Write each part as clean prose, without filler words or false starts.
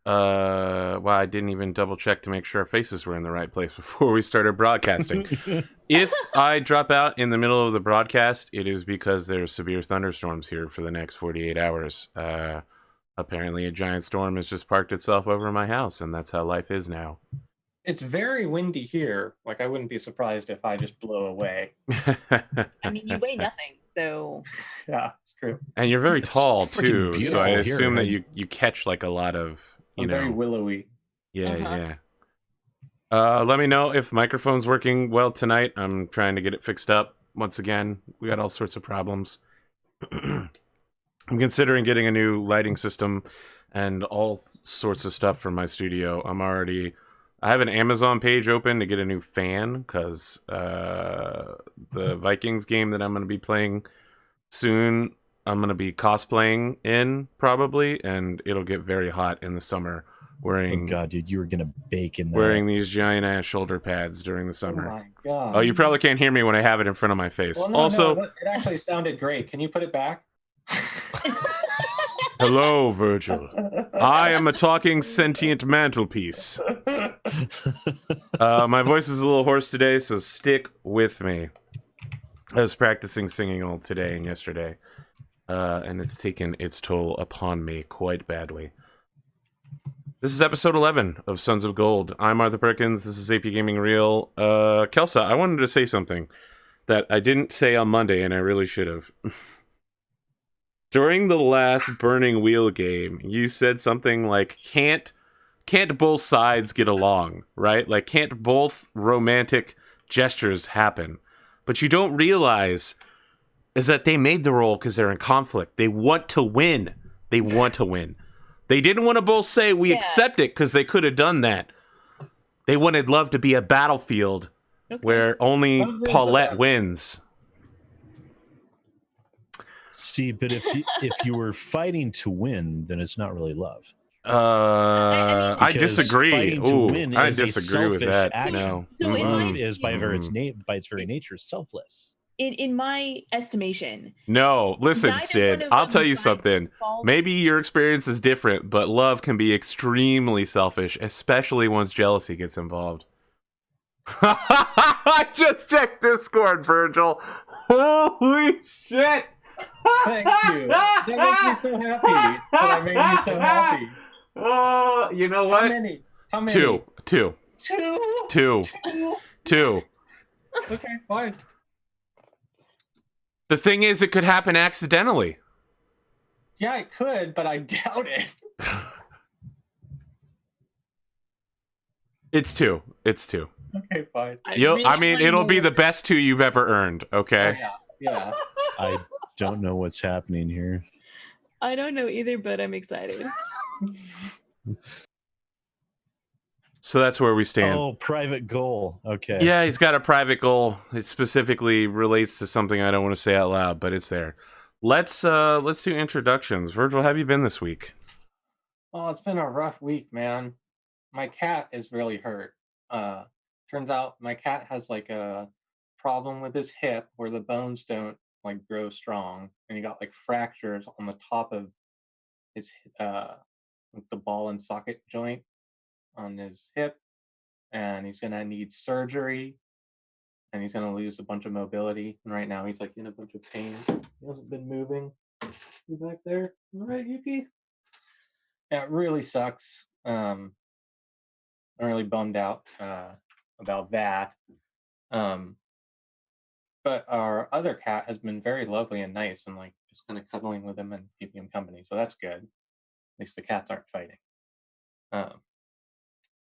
Well, I didn't even double check to make sure our faces were in the right place before we started broadcasting. If I drop out in the middle of the broadcast, it is because there's severe thunderstorms here for the next 48 hours. Apparently a giant storm has just parked itself over my house, and that's how life is now. It's very windy here. Like, I wouldn't be surprised if I just blow away. I mean, you weigh nothing, so... Yeah, it's true. And you're very tall, freaking too, so beautiful I here. assume that you catch, like, a lot of, I'm very willowy. Yeah. Let me know if microphone's working well tonight. I'm trying to get it fixed up. Once again, we got all sorts of problems. I'm considering getting a new lighting system and all sorts of stuff for my studio. I have an Amazon page open to get a new fan, because the Vikings game that I'm going to be playing soon, I'm going to be cosplaying in, probably, and it'll get very hot in the summer. Oh god, dude, you were gonna bake in that. Wearing these giant ass shoulder pads during the summer. Oh my god. Oh, you probably can't hear me when I have it in front of my face. Well, no, it actually sounded great. Can you put it back? Hello, Virgil. I am a talking sentient mantelpiece. My voice is a little hoarse today, so stick with me. I was practicing singing all today and yesterday, and it's taken its toll upon me quite badly. This is episode 11 of Sons of Gold. I'm Arthur Perkins. This is APGamingREAL. Kelsa, I wanted to say something that I didn't say on Monday, and I really should have. During the last Burning Wheel game, you said something like, can't both sides get along, right? Like, can't both romantic gestures happen? But you don't realize is that they made the roll because they're in conflict. They want to win. They want to win. They didn't want to both say we accept it, because they could have done that. They wanted love to be a battlefield where only Paulette wins. See, but if you were fighting to win, then it's not really love. I disagree. Ooh, I disagree with that. Action. No. So love is by its very nature selfless. In my estimation, no, listen, Sid, I'll tell you something. Maybe your experience is different, but love can be extremely selfish, especially once jealousy gets involved. I just checked Discord, Virgil. Holy shit! Thank you. That makes me so happy. That made me so happy. You know what? How many? Two. Okay, fine. The thing is, it could happen accidentally. Yeah, it could, but I doubt it. It's two. Okay, fine. It'll be the best two you've ever earned, okay? Oh, yeah. I don't know what's happening here. I don't know either, but I'm excited. So that's where we stand. Oh, private goal. Okay. Yeah, he's got a private goal. It specifically relates to something I don't want to say out loud, but it's there. Let's do introductions. Virgil, how have you been this week? Oh, it's been a rough week, man. My cat is really hurt. Turns out my cat has like a problem with his hip where the bones don't like grow strong, and he got like fractures on the top of his the ball and socket joint on his hip, and he's gonna need surgery, and he's gonna lose a bunch of mobility. And right now he's like in a bunch of pain. He hasn't been moving. You back there? All right, Yuki? Yeah, it really sucks. I'm really bummed out about that. But our other cat has been very lovely and nice, and like just kind of cuddling with him and keeping him company. So that's good. At least the cats aren't fighting.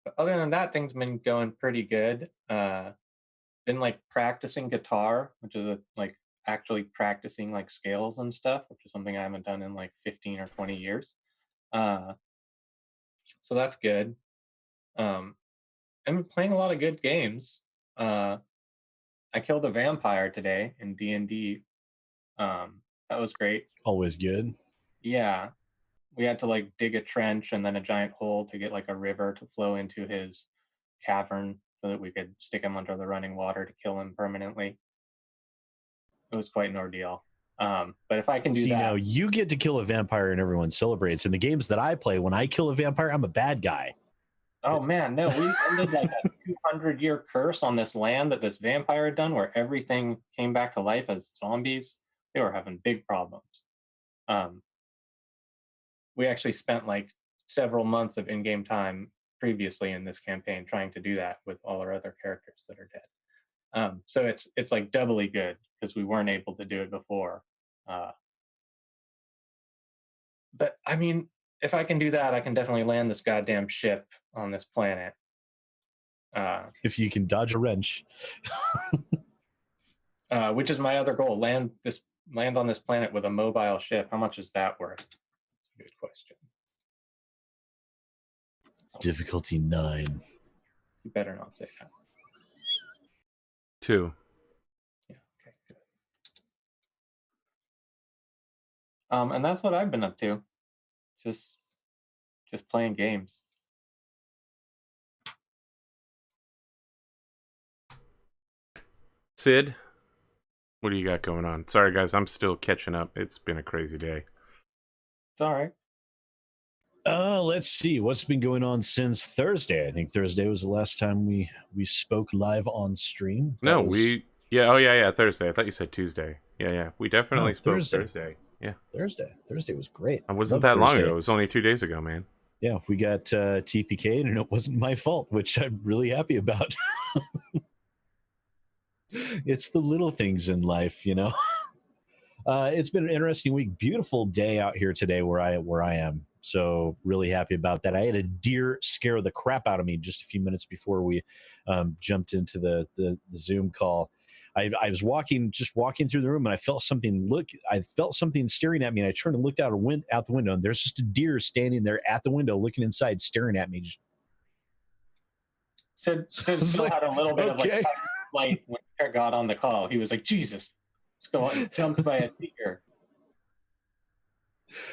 But other than that, things have been going pretty good. Been like practicing guitar, which is like actually practicing like scales and stuff, which is something I haven't done in like 15 or 20 years. So that's good. I've been playing a lot of good games. I killed a vampire today in D&D. That was great. Always good. Yeah. We had to like dig a trench and then a giant hole to get like a river to flow into his cavern so that we could stick him under the running water to kill him permanently. It was quite an ordeal. But if I can do See, that, now you get to kill a vampire and everyone celebrates. In the games that I play, when I kill a vampire, I'm a bad guy. oh man, no, we ended like a 200-year curse on this land that this vampire had done, where everything came back to life as zombies. They were having big problems. We actually spent like several months of in-game time previously in this campaign trying to do that with all our other characters that are dead. So it's like doubly good because we weren't able to do it before. But I mean, if I can do that, I can definitely land this goddamn ship on this planet. If you can dodge a wrench. Which is my other goal. Land on this planet with a mobile ship. How much is that worth? That's a good question. Difficulty 9. You better not say that. 2. Yeah, okay, good. And that's what I've been up to. Just playing games. Sid, what do you got going on? Sorry, guys, I'm still catching up. It's been a crazy day. It's all right. Let's see what's been going on since Thursday. I think Thursday was the last time we spoke live on stream. No, yeah, Thursday. I thought you said Tuesday. Yeah, we definitely spoke Thursday. Yeah, Thursday was great. it wasn't that long ago. It was only 2 days ago, man. Yeah, we got TPK, and it wasn't my fault, which I'm really happy about. It's the little things in life, you know. It's been an interesting week. Beautiful day out here today where I am. So really happy about that. I had a deer scare the crap out of me just a few minutes before we jumped into the Zoom call. I was walking through the room, and I felt something staring at me, and I turned and looked out the window, and there's just a deer standing there at the window looking inside, staring at me. Sid still had a little bit of like light when Eric got on the call. He was like, Jesus, let's go on. Jumped by a deer.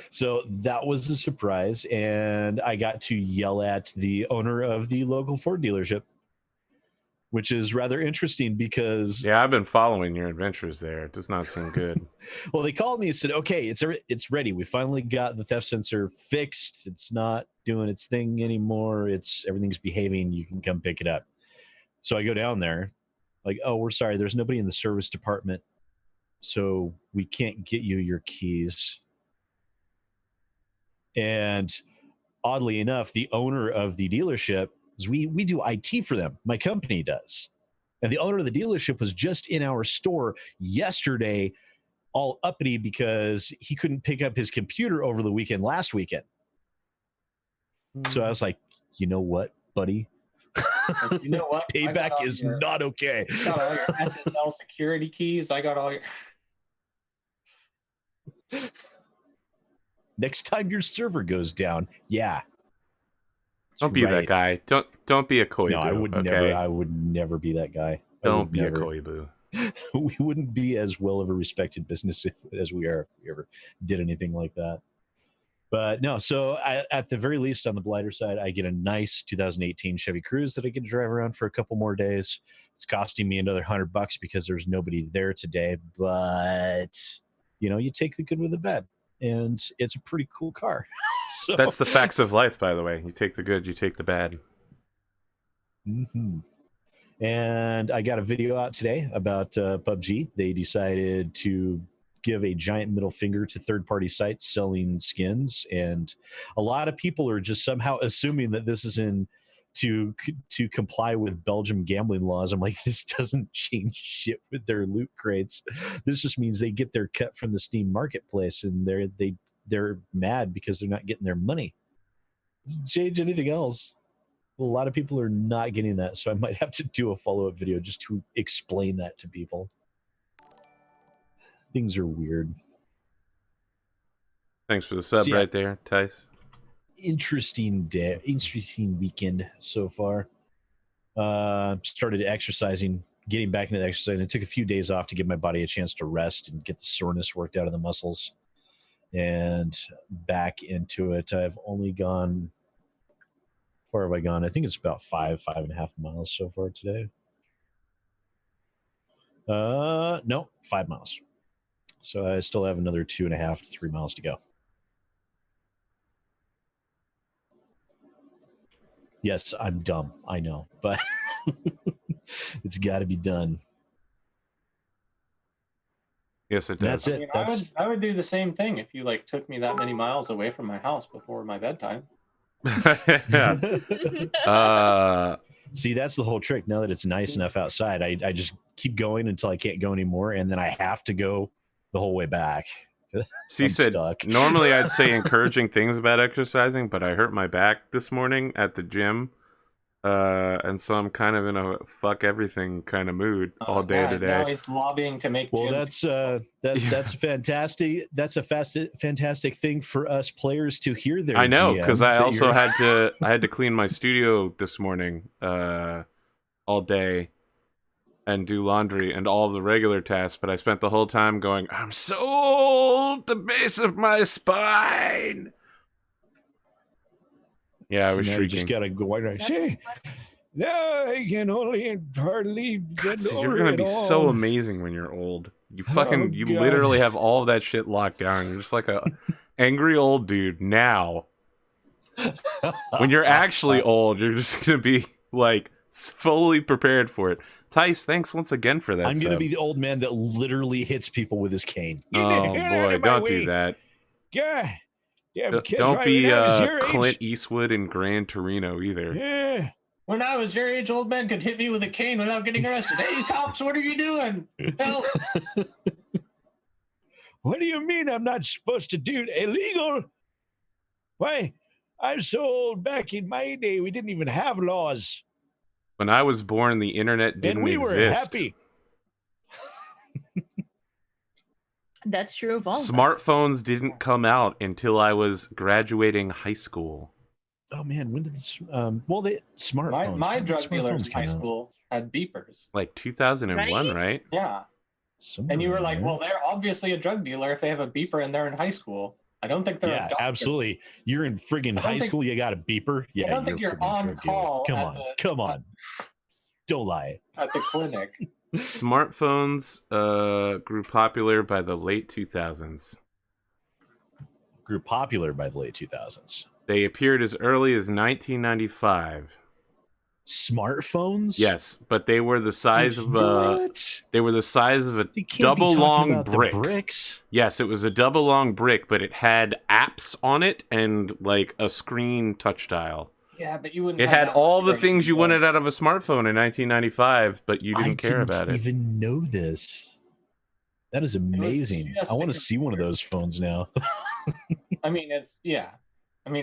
So that was a surprise, and I got to yell at the owner of the local Ford dealership, which is rather interesting because... Yeah, I've been following your adventures there. It does not seem good. Well, they called me and said, okay, it's ready. We finally got the theft sensor fixed. It's not doing its thing anymore. Everything's behaving. You can come pick it up. So I go down there, like, oh, we're sorry. There's nobody in the service department, so we can't get you your keys. And oddly enough, the owner of the dealership, we do IT for them. My company does. And the owner of the dealership was just in our store yesterday, all uppity because he couldn't pick up his computer over the weekend last weekend. So I was like, you know what, buddy? You know what? Payback is not okay. I got all your SSL security keys. I got all your... Next time your server goes down, yeah. Don't be that guy. Don't be a koibu. No, I would never. I would never be that guy. Don't be a koibu. We wouldn't be as well of a respected business as we are if we ever did anything like that. But no, so at the very least, on the blighter side, I get a nice 2018 Chevy Cruze that I get to drive around for a couple more days. It's costing me another $100 because there's nobody there today. But you know, you take the good with the bad, and it's a pretty cool car. So, that's the facts of life, by the way. You take the good, you take the bad. Mm-hmm. And I got a video out today about PUBG. They decided to give a giant middle finger to third-party sites selling skins, and a lot of people are just somehow assuming that this is to comply with Belgium gambling laws. I'm like, this doesn't change shit with their loot crates. This just means they get their cut from the Steam marketplace, and they're mad because they're not getting their money. Doesn't change anything else. A lot of people are not getting that, so I might have to do a follow-up video just to explain that to people. Things are weird. Thanks for the sub right there, Tice. Interesting day, interesting weekend so far. Started exercising, getting back into the exercise. It took a few days off to give my body a chance to rest and get the soreness worked out of the muscles. And back into it. I've only gone... How far have I gone? I think it's about 5.5 miles so far today. No, 5 miles. So I still have another 2.5 to 3 miles to go. Yes, I'm dumb. I know, but it's got to be done. Yes, it And does. that's I it. mean, That's I would do the same thing if you like took me that many miles away from my house before my bedtime. Yeah. See, that's the whole trick. Now that it's nice enough outside, I just keep going until I can't go anymore, and then I have to go the whole way back. C I'm said, stuck. normally I'd say encouraging things about exercising, but I hurt my back this morning at the gym. And so I'm kind of in a fuck everything kind of mood all day Now today. he's lobbying to make. Well, gyms that's fantastic. That's a fantastic thing for us players to hear. There, I know, GM, because I that also you're- had to clean my studio this morning all day and do laundry and all the regular tasks, but I spent the whole time going, I'm so old, the base of my spine. Yeah, I was now you just shrieking. gotta go right. Say, no, I can only hardly God, bend see, you're over gonna at be all. so amazing when you're old. You Oh, you God. literally have all of that shit locked down. You're just like a angry old dude now. When you're actually old, you're just gonna be like fully prepared for it. Tice, thanks once again for that. I'm gonna sub. be the old man that literally hits people with his cane. Oh Get out boy, of my don't way. do that. Yeah, yeah. Kids Don't right be now is your Clint age. Eastwood in Gran Torino either. Yeah. When I was your age, old men could hit me with a cane without getting arrested. Hey, cops, what are you doing? Help! What do you mean I'm not supposed to do illegal? Why? I'm so old. Back in my day, we didn't even have laws, When I was born, the internet and didn't we were exist. happy. That's true of all of us. Smartphones didn't come out until I was graduating high school. Oh man, when did this? Well, they smartphones. My when did drug dealers smartphones in high come out? school had beepers. Like 2001, Right? right? Yeah. Somewhere And you were around like, there. well, they're obviously a drug dealer if they have a beeper and they're in high school. I don't think they're a Yeah, doctor. absolutely. You're in friggin' don't high think- school. You got a beeper. Yeah, don't think you're you're friggin' on drug dealer. call Come at on, the- come on. Don't lie. At the clinic. Smartphones grew popular by the late 2000s. Grew popular by the late 2000s. They appeared as early as 1995. Smartphones? Yes, but they were the size of a What? they were the size of a You can't double be talking long about brick. The bricks. Yes, it was a double long brick, but it had apps on it and like a screen touch dial. Yeah, but you wouldn't. It have had that all much the room things to you go. wanted out of a smartphone in 1995, but you didn't care about it. Even know this. That is amazing. just I want a to see one of computer. those phones now. I mean,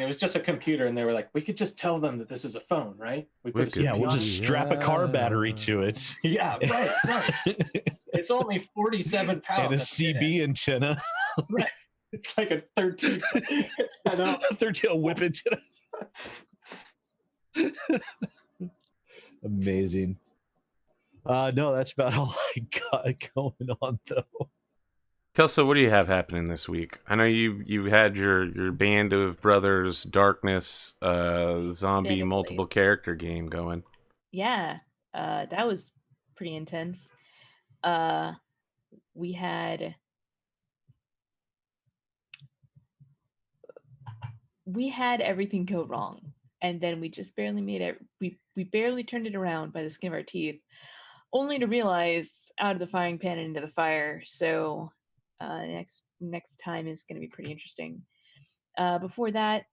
it was just a computer, and they were like, we could just tell them that this is a phone, right? We could Wicked. Yeah, we'll just strap a car battery to it. Yeah, right. It's only 47 pounds. And a That's it. CB antenna. It's like a 13. I know. 13 whip antenna. Amazing. No, that's about all I got going on though. Kelso, what do you have happening this week? I know you had your band of brothers darkness zombie Band of multiple character game going. Yeah, that was pretty intense. We had everything go wrong, and then we just barely made it. We barely turned it around by the skin of our teeth, only to realize out of the frying pan and into the fire. So next time is going to be pretty interesting. Before that,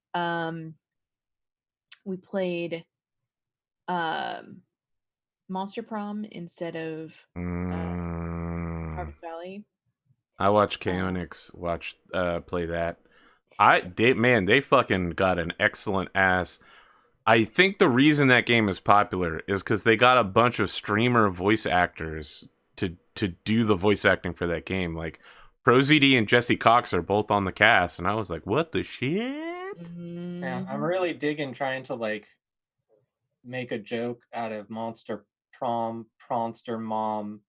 we played Monster Prom instead of Harvest Valley. I watched Chaonix play that. They fucking got an excellent ass. I think the reason that game is popular is because they got a bunch of streamer voice actors to do the voice acting for that game. Like ProZD and Jesse Cox are both on the cast, and I was like, what the shit? Yeah, I'm really digging trying to like make a joke out of Monster Prom, Prawnster Mom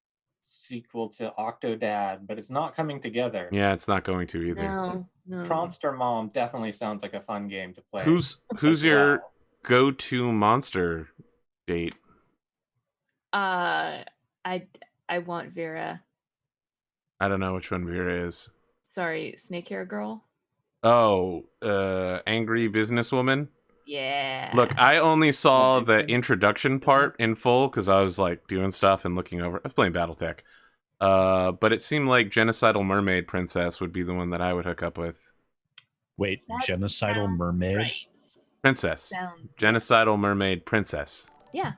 sequel to Octodad, but it's not coming together. Yeah, it's not going to either. No. Prawnster Mom definitely sounds like a fun game to play. Who's your go-to monster date? I want Vera. I don't know which one Vera is. Sorry, snake hair girl. Oh, angry businesswoman. Yeah. Look, I only saw Oh, the okay. introduction part in full because I was like doing stuff and looking over. I was playing BattleTech. But it seemed like Genocidal Mermaid Princess would be the one that I would hook up with. Wait, That genocidal sounds mermaid? Right. Princess. Sounds Genocidal Mermaid Princess. Yeah.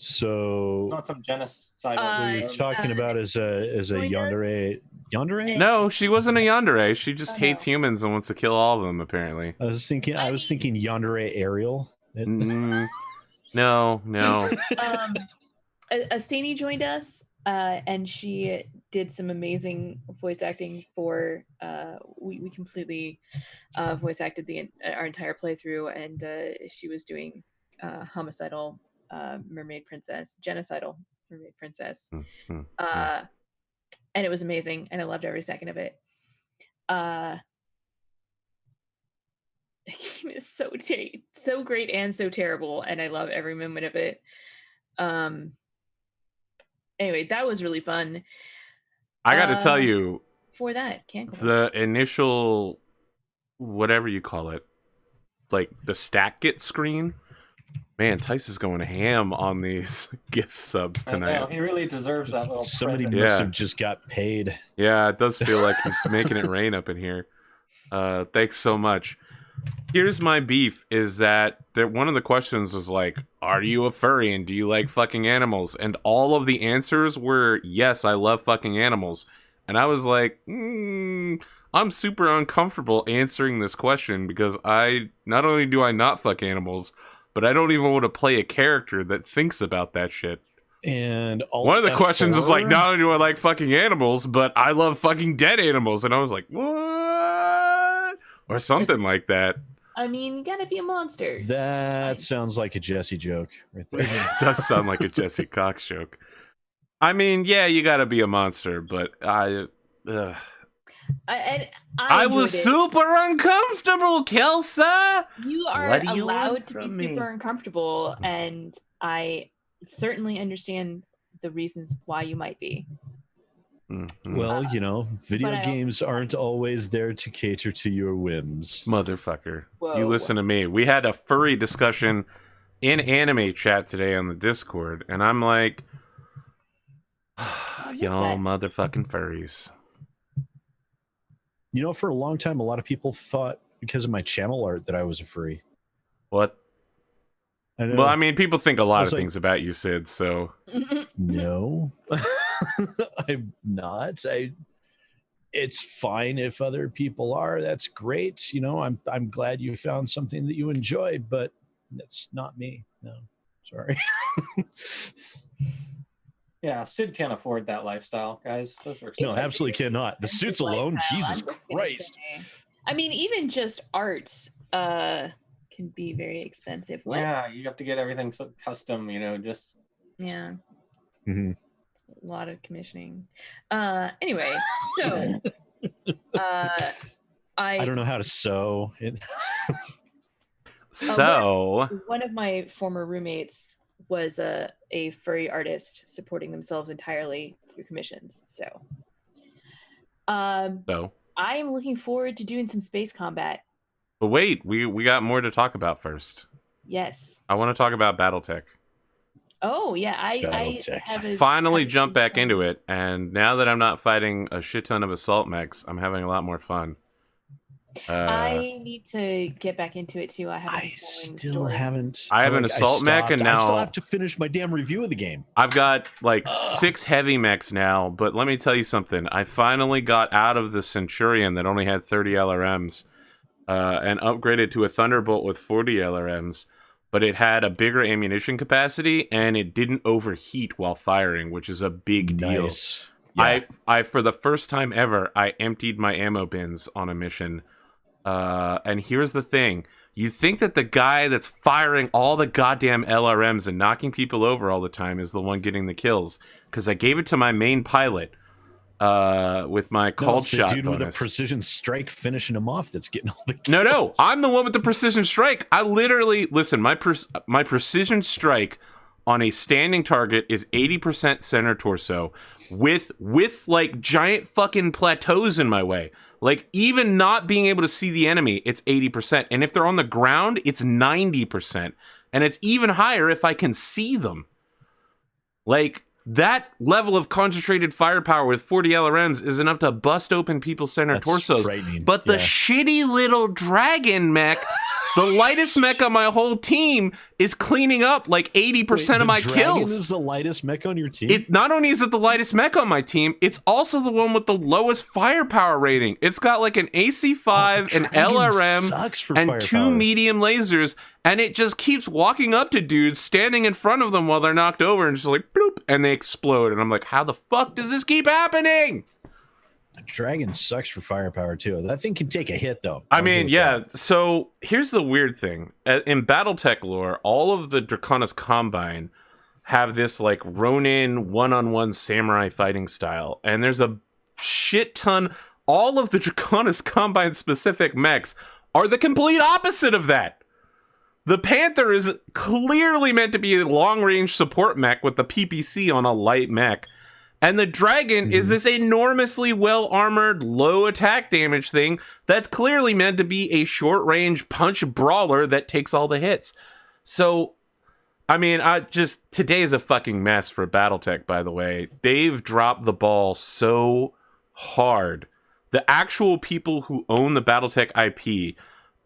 So Not some genocidal. what you're talking about is a joined us. yandere? No, she wasn't a yandere. She just Oh, hates no. humans and wants to kill all of them, apparently. I was thinking yandere Ariel. Mm, no. Astani joined us, and she did some amazing voice acting for. We completely voice acted our entire playthrough, and she was doing homicidal mermaid princess, genocidal mermaid princess, Mm. and it was amazing, and I loved every second of it. The game is so great and so terrible, and I love every moment of it. Anyway, that was really fun. I got to tell you, For that, can't the initial, whatever you call it, like the stack get screen, man, Tice is going ham on these gift subs I know, tonight. he really deserves that little Somebody present. must Yeah. have just got paid. Yeah, it does feel like he's making it rain up in here. Thanks so much. Here's my beef is that one of the questions was like, are you a furry and do you like fucking animals? And all of the answers were, yes, I love fucking animals. And I was like, I'm super uncomfortable answering this question because not only do I not fuck animals, but I don't even want to play a character that thinks about that shit. And One of the questions was like, F4? not only do I like fucking animals, but I love fucking dead animals. And I was like, what? Or something like that. I mean, you gotta be a monster. That Fine. sounds like a Jesse joke right there. It does sound like a Jesse Cox joke. I mean, yeah, you gotta be a monster, but I I was enjoyed it. super uncomfortable, Kelsa! You are What do you allowed want to be from me? super uncomfortable, and I certainly understand the reasons why you might be. Mhm. Well, video but I also games aren't always there to cater to your whims. Motherfucker. Whoa. You listen to me. We had a furry discussion in anime chat today on the Discord, and I'm like, missed y'all that. motherfucking furries. For a long time, a lot of people thought because of my channel art that I was a furry. What? I know. Well, I mean, people think a lot was of like- things about you, Sid, so... No, I'm not. It's fine if other people are. That's great. I'm glad you found something that you enjoy, but that's not me. No, sorry. Yeah, Sid can't afford that lifestyle, guys. Those are No, expensive. absolutely cannot. The suits alone, Lifestyle, Jesus I'm just gonna Christ. say. I mean, even just art can be very expensive. What? Yeah, you have to get everything so custom, just Yeah. Mhm. A lot of commissioning. Anyway, so I don't know how to sew. So... one of my former roommates was a furry artist supporting themselves entirely through commissions. So So... I am looking forward to doing some space combat. But wait, we got more to talk about first. Yes. I want to talk about BattleTech. Oh yeah, I BattleTech. have I finally jumped back into it, and now that I'm not fighting a shit ton of assault mechs, I'm having a lot more fun. I need to get back into it too. I haven't. I still haven't. I have an assault mech, and I still now- have to finish my damn review of the game. I've got like 6 heavy mechs now, but let me tell you something. I finally got out of the Centurion that only had 30 LRMs and upgraded to a Thunderbolt with 40 LRMs, but it had a bigger ammunition capacity and it didn't overheat while firing, which is a big deal. Nice. Yeah. I for the first time ever, I emptied my ammo bins on a mission. And here's the thing. You think that the guy that's firing all the goddamn LRMs and knocking people over all the time is the one getting the kills. Because I gave it to my main pilot with my cold it's the shot dude with a bonus. precision strike finishing him off that's getting all the kills. No, I'm the one with the precision strike. I literally, listen, my precision strike on a standing target is 80% center torso. with like giant fucking plateaus in my way. Like, even not being able to see the enemy, it's 80%. And if they're on the ground, it's 90%. And it's even higher if I can see them. Like, that level of concentrated firepower with 40 LRMs is enough to bust open people's center torsos. But the shitty little dragon mech, the lightest mech on my whole team, is cleaning up like 80% of my kills. Dragon is the lightest mech on your team? It not only is it the lightest mech on my team, it's also the one with the lowest firepower rating. It's got like an AC5, an LRM, and 2 medium lasers, and it just keeps walking up to dudes, standing in front of them while they're knocked over, and just like bloop, and they explode. And I'm like, how the fuck does this keep happening? Dragon sucks for firepower too. That thing can take a hit though. I mean, yeah. So here's the weird thing. In BattleTech lore, all of the Draconis Combine have this like Ronin one-on-one samurai fighting style. And there's a shit ton. All of the Draconis Combine specific mechs are the complete opposite of that. The Panther is clearly meant to be a long-range support mech with the PPC on a light mech. And the Dragon is this enormously well-armored, low attack damage thing that's clearly meant to be a short-range punch brawler that takes all the hits. So, I mean, today is a fucking mess for BattleTech, by the way. They've dropped the ball so hard. The actual people who own the BattleTech IP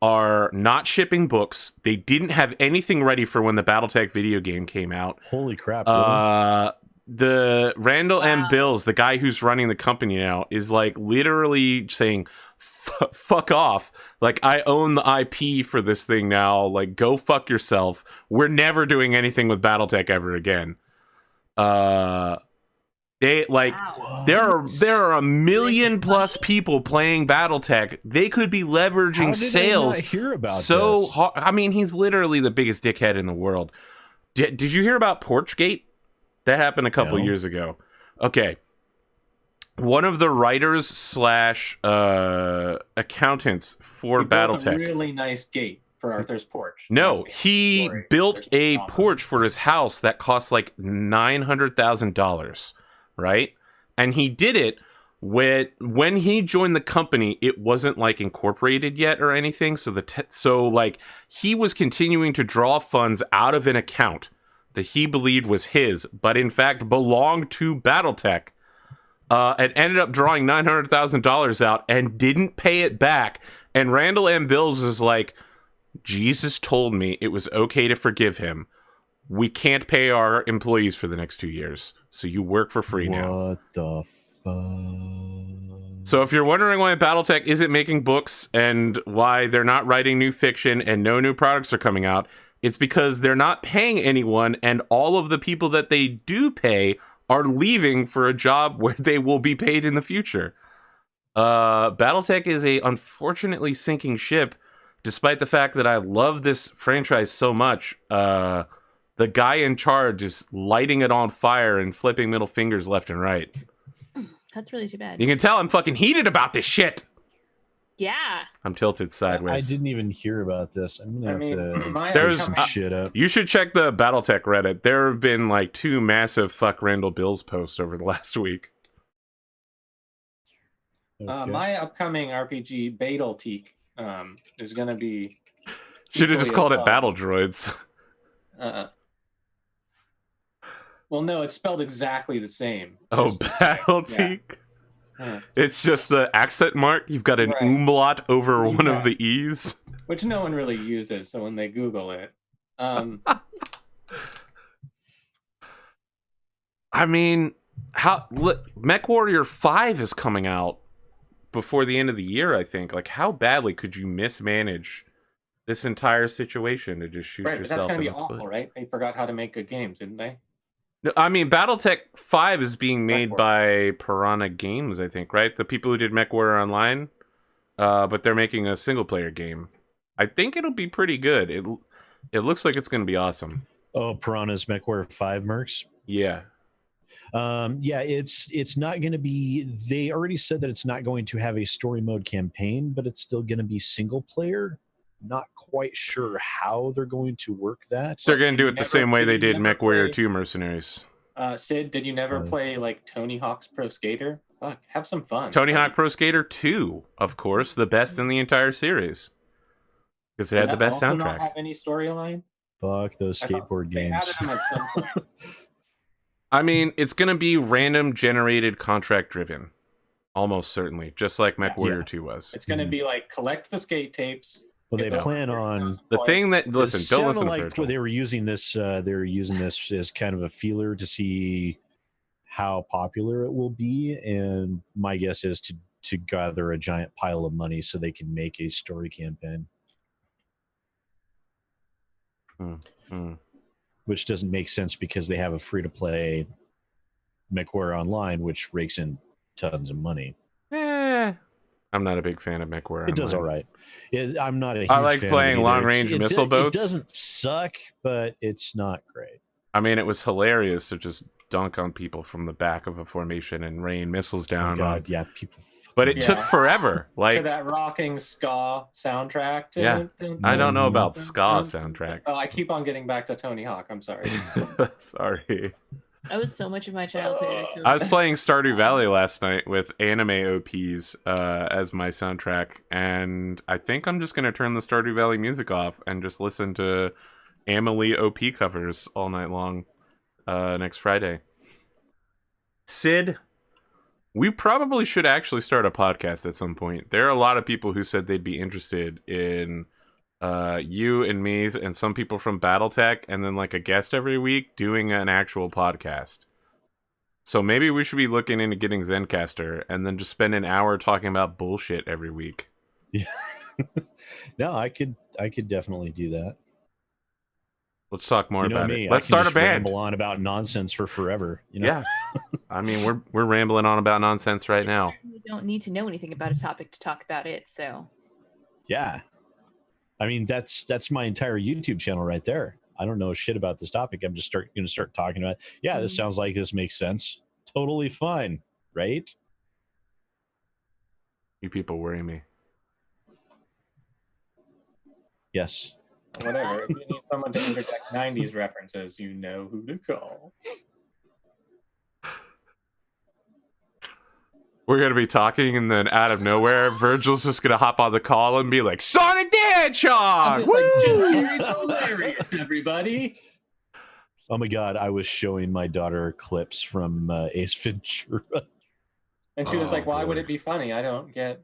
are not shipping books. They didn't have anything ready for when the BattleTech video game came out. Holy crap. Really? The Randall M. Bills, the guy who's running the company now, is like literally saying, fuck off. Like, I own the IP for this thing now. Like, go fuck yourself. We're never doing anything with BattleTech ever again. They like there are a million plus people playing BattleTech. They could be leveraging sales. I not hear about so I mean, he's literally the biggest dickhead in the world. Did you hear about Porchgate? That happened a couple years ago. Okay. One of the writers / accountants for BattleTech. Built a really nice gate for Arthur's porch. No, he built a porch for his house that cost like $900,000, right? And he did it when he joined the company. It wasn't like incorporated yet or anything. So like he was continuing to draw funds out of an account that he believed was his, but in fact belonged to BattleTech, and ended up drawing $900,000 out and didn't pay it back. And Randall M. Bills is like, Jesus told me it was okay to forgive him. We can't pay our employees for the next 2 years, so you work for free now. What the fuck? So if you're wondering why BattleTech isn't making books and why they're not writing new fiction and no new products are coming out, it's because they're not paying anyone, and all of the people that they do pay are leaving for a job where they will be paid in the future. BattleTech is a unfortunately sinking ship, despite the fact that I love this franchise so much. The guy in charge is lighting it on fire and flipping middle fingers left and right. That's really too bad. You can tell I'm fucking heated about this shit. Yeah. I'm tilted sideways. I didn't even hear about this. I'm gonna have to there's some shit up. You should check the BattleTech Reddit. There have been like 2 massive fuck Randall Bills posts over the last week. Okay. My upcoming RPG BattleTech is gonna be. Should have just called it Battle Droids. Well, no, it's spelled exactly the same. Oh, BattleTech. Yeah. It's just the accent mark. You've got an umlaut over one of the E's. Which no one really uses, so when they Google it. I mean, MechWarrior 5 is coming out before the end of the year, I think. Like, how badly could you mismanage this entire situation to just shoot yourself but that's going to be in the awful, foot? Right? They forgot how to make good games, didn't they? No, I mean, BattleTech 5 is being made by Piranha Games, I think, right? The people who did MechWarrior Online, but they're making a single-player game. I think it'll be pretty good. It looks like it's going to be awesome. Oh, Piranha's MechWarrior 5 mercs? Yeah. Yeah, it's not going to be... They already said that it's not going to have a story mode campaign, but it's still going to be single-player. Not quite sure how they're going to work that. They're going to do it the same way they did MechWarrior 2 Mercenaries. Sid, did you never play like Tony Hawk's Pro Skater? Fuck, have some fun. Tony Hawk Pro Skater 2, of course, the best in the entire series. Because it Did had the that best also soundtrack. not have any storyline? Fuck those I thought skateboard they games. added them at some point. I mean, it's going to be random generated contract driven. Almost certainly. Just like MechWarrior 2 was. It's going to be like collect the skate tapes. Well, they get plan on The thing that, it listen, don't listen to like Virgil. they were using this. They were using this as kind of a feeler to see how popular it will be, and my guess is to gather a giant pile of money so they can make a story campaign. Which doesn't make sense because they have a free-to-play MechWarrior Online, which rakes in tons of money. I'm not a big fan of MechWarrior. It does all right. I'm not a huge I like fan playing of it either. long-range missile boats. It doesn't suck, but it's not great. I mean, it was hilarious to just dunk on people from the back of a formation and rain missiles down. Oh God, yeah, people. But it took forever. Like to that rocking ska soundtrack. Yeah, I don't know about ska soundtrack. Oh, I keep on getting back to Tony Hawk. I'm sorry. Sorry. That was so much of my childhood. I was playing Stardew Valley last night with anime OPs as my soundtrack, and I think I'm just going to turn the Stardew Valley music off and just listen to Amelie OP covers all night long next Friday. Sid, we probably should actually start a podcast at some point. There are a lot of people who said they'd be interested in you and me and some people from Battletech, and then like a guest every week doing an actual podcast. So maybe we should be looking into getting Zencaster and then just spend an hour talking about bullshit every week. Yeah. No, I could definitely do that. Let's talk more about me, it. Let's start a band. Ramble on about nonsense for forever. Yeah. I mean, we're rambling on about nonsense right now. You don't need to know anything about a topic to talk about it, so. Yeah. I mean, that's my entire YouTube channel right there. I don't know shit about this topic. I'm just going to start talking about it. Yeah, this sounds like this makes sense. Totally fine, right? You people worry me. Yes. Whatever. If you need someone to interject 90s references, you know who to call. We're going to be talking, and then out of nowhere, Virgil's just going to hop on the call and be like, Sonic the Hedgehog! Like, Jim Carrey's hilarious, everybody. Oh my God, I was showing my daughter clips from Ace Ventura. And she was like, why would it be funny? I don't get...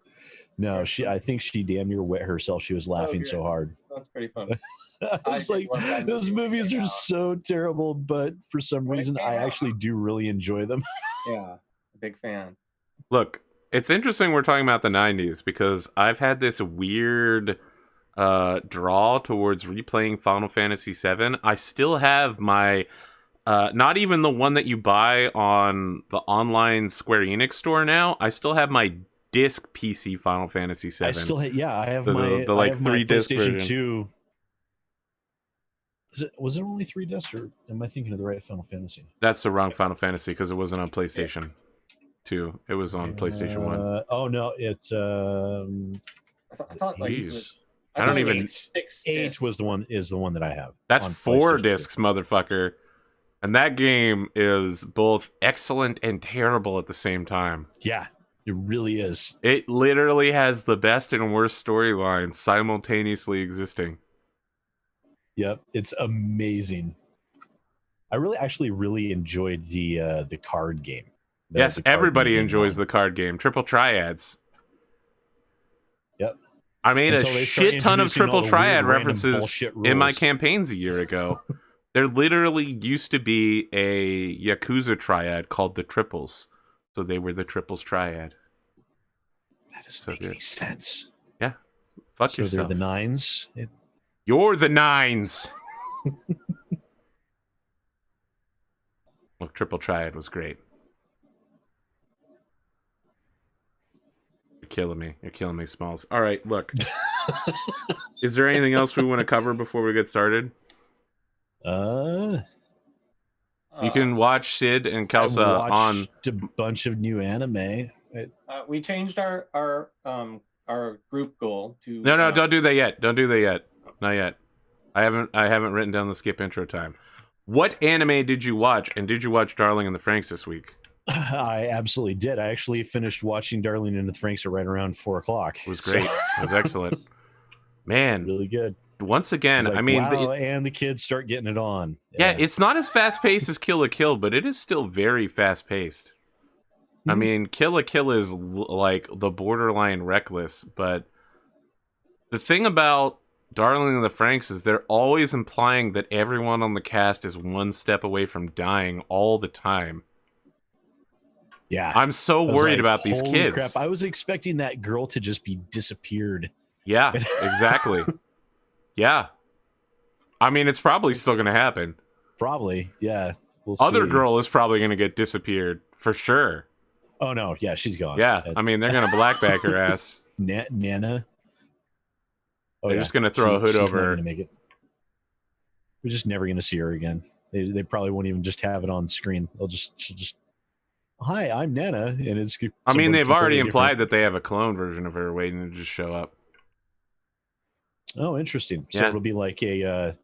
No, I think she damn near wet herself. She was laughing so hard. That's pretty funny. I was like, those movies are so terrible, but for some reason, I actually do really enjoy them. Yeah, big fan. Look, it's interesting we're talking about the 90s because I've had this weird draw towards replaying Final Fantasy VII. I still have my, not even the one that you buy on the online Square Enix store now. I still have my disc PC Final Fantasy VII. I still have, I have the like 3-disc PlayStation version. 2. Was it only 3 discs, or am I thinking of the right Final Fantasy? That's the wrong Final Fantasy because it wasn't on PlayStation 2. It was on PlayStation 1. Oh no, it's I thought like it Jeez. was, I don't even. Age was the one that I have. That's on 4 PlayStation discs, motherfucker. And that game is both excellent and terrible at the same time. Yeah, it really is. It literally has the best and worst storylines simultaneously existing. Yep, it's amazing. I actually really enjoyed the card game. Yes, everybody enjoys the card game. Triple Triads. Yep. I made a shit ton of Triple Triad references in my campaigns a year ago. There literally used to be a Yakuza triad called the Triples. So they were the Triples Triad. That doesn't make any sense. Yeah. Fuck yourself. They're the nines. You're the nines. Look, Triple Triad was great. You're killing me. You're killing me, Smalls. All right, look. Is there anything else we want to cover before we get started? You can watch Sid and Kelsa on a bunch of new anime. We changed our group goal to No, don't do that yet. Don't do that yet. Not yet. I haven't written down the skip intro time. What anime did you watch, and did you watch Darling in the Franxx this week? I absolutely did. I actually finished watching Darling in the Franxx at right around 4:00. It was great. It was excellent. Man, Really good. once again, Like, I mean, wow, and the kids start getting it on. yeah, it's not as fast paced as Kill la Kill, but it is still very fast paced. I mean, Kill la Kill is like the borderline reckless, but the thing about Darling in the Franxx is they're always implying that everyone on the cast is one step away from dying all the time. Yeah. I'm so worried about these holy kids. crap, I was expecting that girl to just be disappeared. Yeah, exactly. Yeah. I mean, it's probably still going to happen. Probably, yeah. We'll Other see. girl is probably going to get disappeared, for sure. Oh, no, yeah, she's gone. Yeah, I mean, they're going to blackback her ass. Nana. Oh, They're just going to throw a hood she's over not her. gonna make it. We're just never going to see her again. They probably won't even just have it on screen. She'll just, hi, I'm Nana, and it's. I mean, they've already completely implied different. that they have a clone version of her waiting to just show up. Oh, interesting. So Yeah. it'll be like an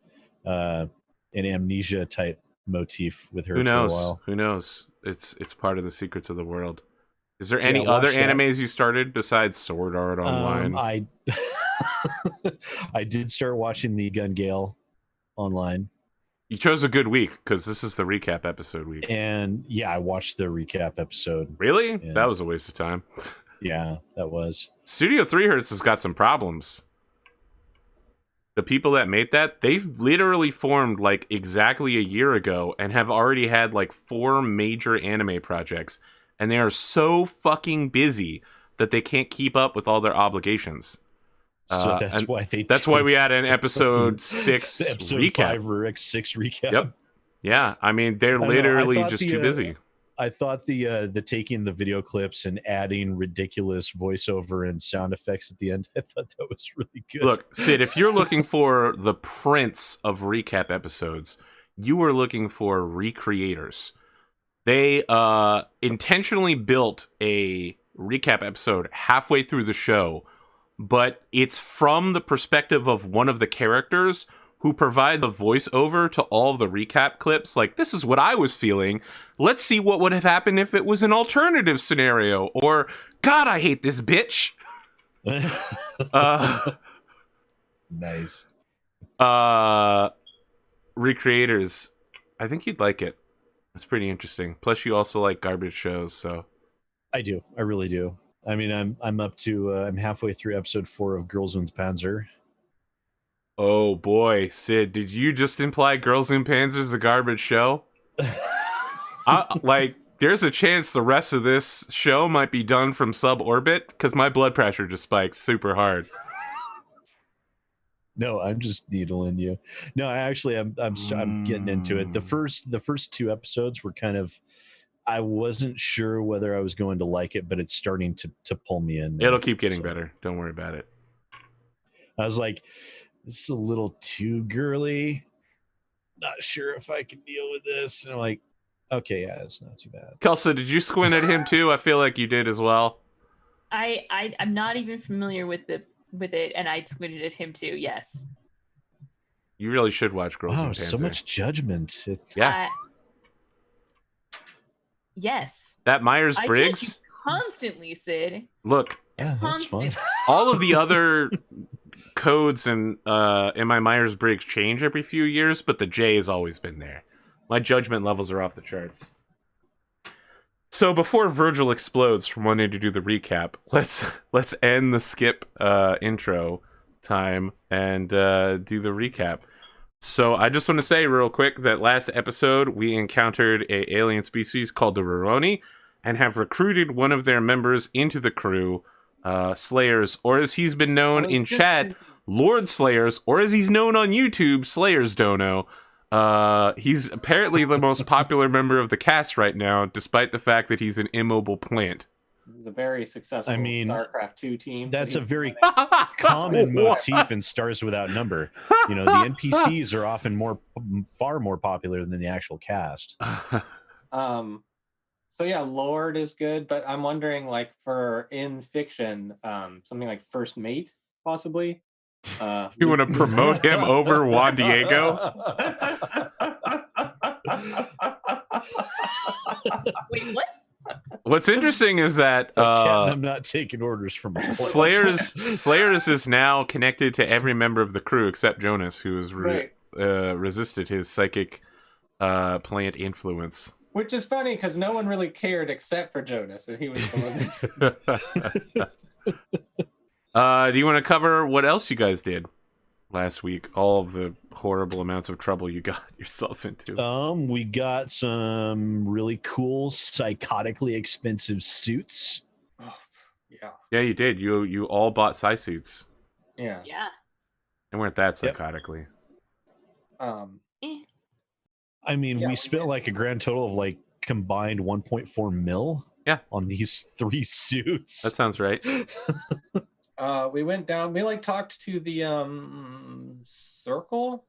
amnesia type motif with her Who knows? for a while. Who knows? It's part of the secrets of the world. Is there Yeah, any other watch that. animes you started besides Sword Art Online? I did start watching the Gun Gale online, You chose a good week because this is the recap episode week. and yeah, I watched the recap episode. Really? Yeah. That was a waste of time. Yeah, that was. Studio 3 Hertz has got some problems. The people that made that, they've literally formed like exactly a year ago and have already had like 4 major anime projects. And they are so fucking busy that they can't keep up with all their obligations. So that's why we had an episode 6 episode recap. 5 or X6 recap. Yep. Yeah, I mean, they're know, literally I thought just too busy. I thought the taking the video clips and adding ridiculous voiceover and sound effects at the end, I thought that was really good. Look, Sid, if you're looking for the prince of recap episodes, you are looking for recreators. They intentionally built a recap episode halfway through the show, but it's from the perspective of one of the characters who provides a voiceover to all of the recap clips. Like, this is what I was feeling. Let's see what would have happened if it was an alternative scenario. Or, God, I hate this bitch. Nice. Recreators. I think you'd like it. It's pretty interesting. Plus, you also like garbage shows, so. I do. I really do. I mean, I'm up to I'm halfway through episode 4 of Girls und Panzer. Oh boy, Sid, did you just imply Girls in Panzer's a garbage show? Like, there's a chance the rest of this show might be done from suborbit because my blood pressure just spiked super hard. No, I'm just needling you. No, I'm getting into it. The first 2 episodes were kind of, I wasn't sure whether I was going to like it, but it's starting to pull me in. It'll keep getting better. Don't worry about it. I was like, this is a little too girly. Not sure if I can deal with this. And I'm like, okay, yeah, it's not too bad. Kelsa, did you squint at him too? I feel like you did as well. I'm not even familiar with it, and I squinted at him too. Yes. You really should watch Girls in Wow, Panzer. so much judgment. Yeah. Yes. That Myers-Briggs. I get you constantly, Sid. Look, Yeah, that's fun. Constant. all of the other codes in my Myers-Briggs change every few years, but the J has always been there. My judgment levels are off the charts. So before Virgil explodes from wanting to do the recap, let's end the skip intro time and do the recap. So I just want to say real quick that last episode we encountered a alien species called the Roroni and have recruited one of their members into the crew, Slayers, or as he's been known in chat, Lord Slayers, or as he's known on YouTube, Slayers Dono. He's apparently the most popular member of the cast right now, despite the fact that he's an immobile plant. It's a very successful StarCraft 2 team. That's a very common motif in Stars Without Number. You know, the NPCs are often far more popular than the actual cast. So yeah, Lord is good, but I'm wondering, like, for in fiction, something like First Mate, possibly. You want to promote him over Juan Diego? Wait, what? What's interesting is that Captain, I'm not taking orders from a Slayers is now connected to every member of the crew except Jonas, who has Right. resisted his psychic plant influence. Which is funny because no one really cared except for Jonas, and he was the one that. Do you want to cover what else you guys did last week? All of the horrible amounts of trouble you got yourself into. We got some really cool, psychotically expensive suits. Oh, yeah. Yeah, you did. You all bought psi suits. Yeah. Yeah. And weren't that Yep. psychotically. Eh. I mean, Yeah, we we spent did. like a grand total of like combined 1.4 mil. Yeah. On these 3 suits. That sounds right. We went down. We like talked to the circle.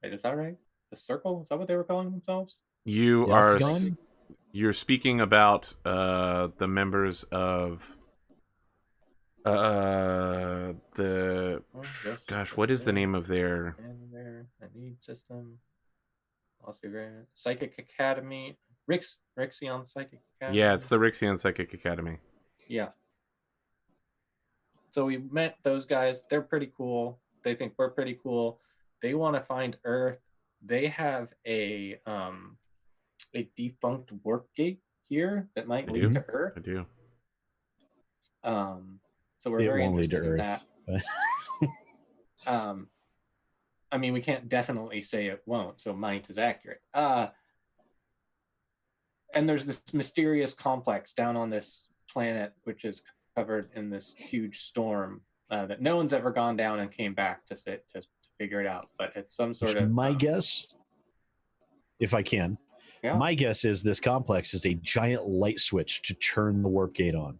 Wait, is that right? The circle? Is that what they were calling themselves? You The are Octagon? you're speaking about the members of the yes, gosh, what is the name of their The need system. Also, Psychic Academy. Rixion Psychic Academy. Yeah, it's the Rixion Psychic Academy. Yeah. So we met those guys. They're pretty cool. They think we're pretty cool. They want to find Earth. They have a defunct warp gate here that might I lead do. to Earth. I do. So we're It very won't lead to interested in Earth. that. I mean, we can't definitely say it won't, so might is accurate. And there's this mysterious complex down on this planet, which is covered in this huge storm that no one's ever gone down and came back to figure it out. But it's some sort of My guess, if I can, Yeah. my guess is this complex is a giant light switch to turn the warp gate on.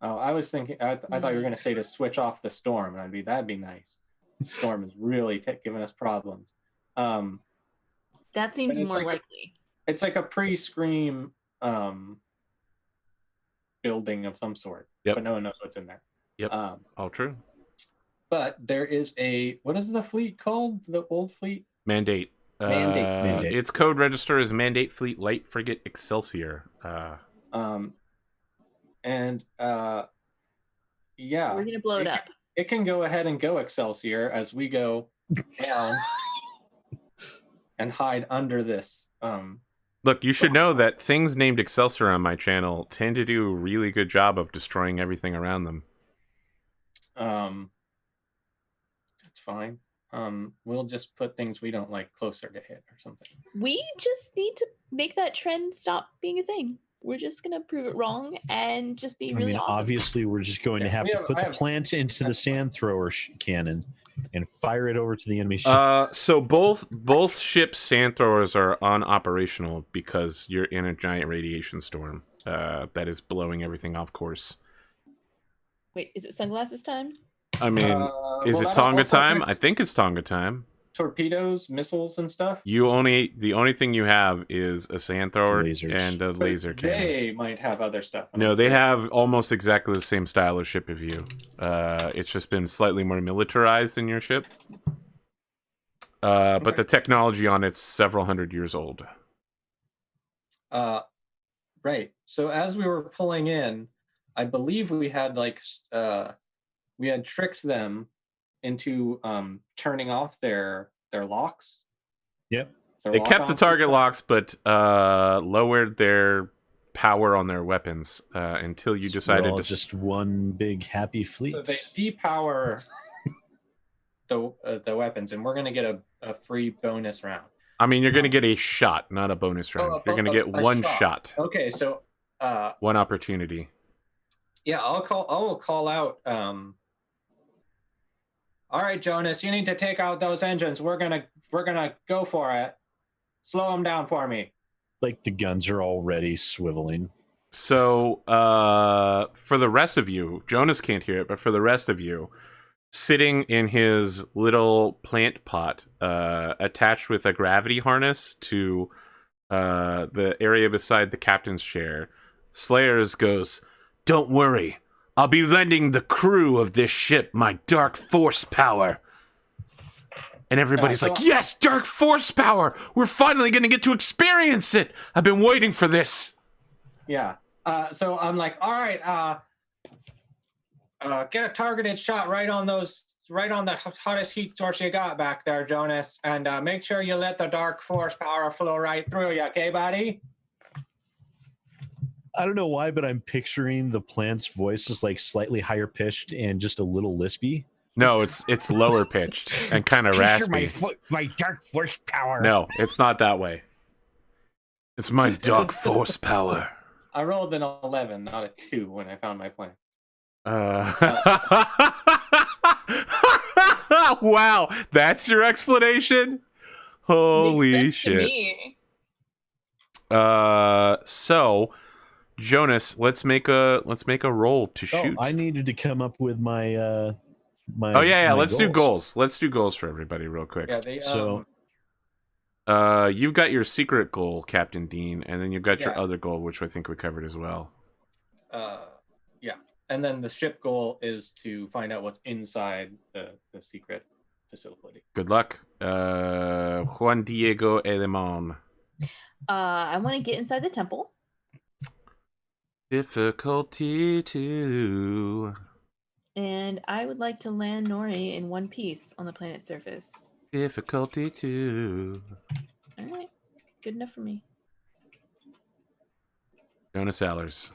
Oh, I was thinking. I thought you were going to say to switch off the storm, and that'd be nice. The storm is really giving us problems. That seems it's more like likely. It's like a pre-scream building of some sort. Yep. But no one knows what's in there. Yep. All true. But there is what is the fleet called? The old fleet? Mandate. Mandate. Its code register is Mandate Fleet Light Frigate Excelsior. Yeah. We're gonna blow it up. It can go ahead and go Excelsior as we go down and hide under this. Look, you should know that things named Excelsior on my channel tend to do a really good job of destroying everything around them. That's fine. We'll just put things we don't like closer to hit or something. We just need to make that trend stop being a thing. We're just gonna prove it wrong and just be really awesome. Obviously, we're just going to have to put the plant into the sand thrower cannon and fire it over to the enemy ship. So both ships' sand throwers are unoperational because you're in a giant radiation storm that is blowing everything off course. Wait, is it sunglasses time? I mean, is it Tonga time? I think it's Tonga time. Torpedoes, missiles, and stuff. The only thing you have is a sand thrower and a laser cannon. They might have other stuff. No, they have almost exactly the same style of ship as you. It's just been slightly more militarized than your ship. But the technology on it's several hundred years old. Right. So as we were pulling in, I believe we had we had tricked them into turning off their locks. Yep. They kept the target locks, but lowered their power on their weapons until you decided to just one big happy fleet. So they depower the weapons, and we're gonna get a free bonus round. I mean, you're gonna get a shot, not a bonus round. You're gonna get one shot. Okay, so one opportunity. Yeah, I will call out. All right, Jonas, you need to take out those engines. We're gonna go for it. Slow them down for me. Like the guns are already swiveling. So, for the rest of you, Jonas can't hear it, but for the rest of you, sitting in his little plant pot, attached with a gravity harness to the area beside the captain's chair, Slayers goes, "Don't worry. I'll be lending the crew of this ship my dark force power." And everybody's so- like, yes, dark force power! We're finally going to get to experience it! I've been waiting for this! Yeah. So I'm like, all right, get a targeted shot right on the hottest heat source you got back there, Jonas, and make sure you let the dark force power flow right through you, okay, buddy? I don't know why, but I'm picturing the plant's voice is like slightly higher pitched and just a little lispy. No, it's lower pitched and kind of raspy. My dark force power. No, it's not that way. It's my dark force power. I rolled an 11, not a 2, when I found my plan. Wow, that's your explanation? Holy Makes sense to shit. me. So Jonas, let's make a roll to shoot. I needed to come up with my my. Oh yeah, my let's do goals. Let's do goals for everybody real quick. Yeah, they So- You've got your secret goal, Captain Dean, and then you've got your Yeah. other goal, which I think we covered as well. yeah. And then the ship goal is to find out what's inside the secret facility. Good luck. Juan Diego Elemon. I want to get inside the temple. Difficulty 2. And I would like to land Nori in one piece on the planet's surface. Difficulty 2. All right. Good enough for me. Jonas Allers.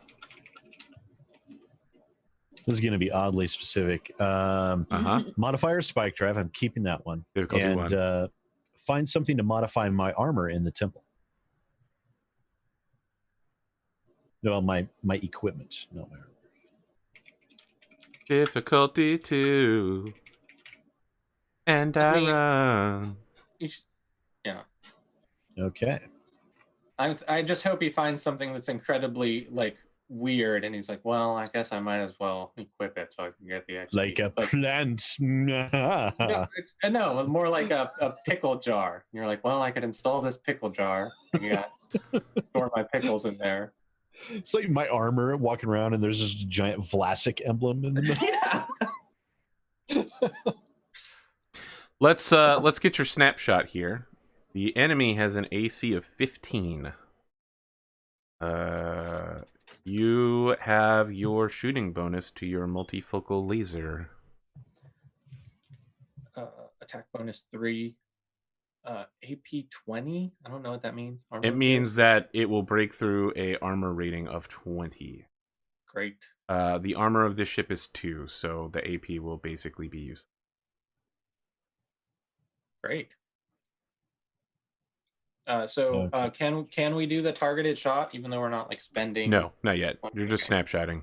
This is going to be oddly specific. Modifier spike drive. I'm keeping that one. Difficulty And 1. find something to modify my armor in the temple. No, my equipment, not my armor. Difficulty 2. And I I mean- run. Yeah. Okay. I just hope he finds something that's incredibly like weird, and he's like, well, I guess I might as well equip it so I can get the XP. Like a plant. No, no, more like a pickle jar. And you're like, well, I could install this pickle jar. And you got store my pickles in there. It's like my armor walking around and there's this giant Vlasic emblem in the middle. Yeah. Let's get your snapshot here. The enemy has an AC of 15. You have your shooting bonus to your multifocal laser. Attack bonus 3. AP 20. I don't know what that means. Armor It means that it will break through a armor rating of 20. great. The armor of this ship is 2, so the AP will basically be used. Great. So can we do the targeted shot even though we're not like spending? No, not yet. You're just snapshotting.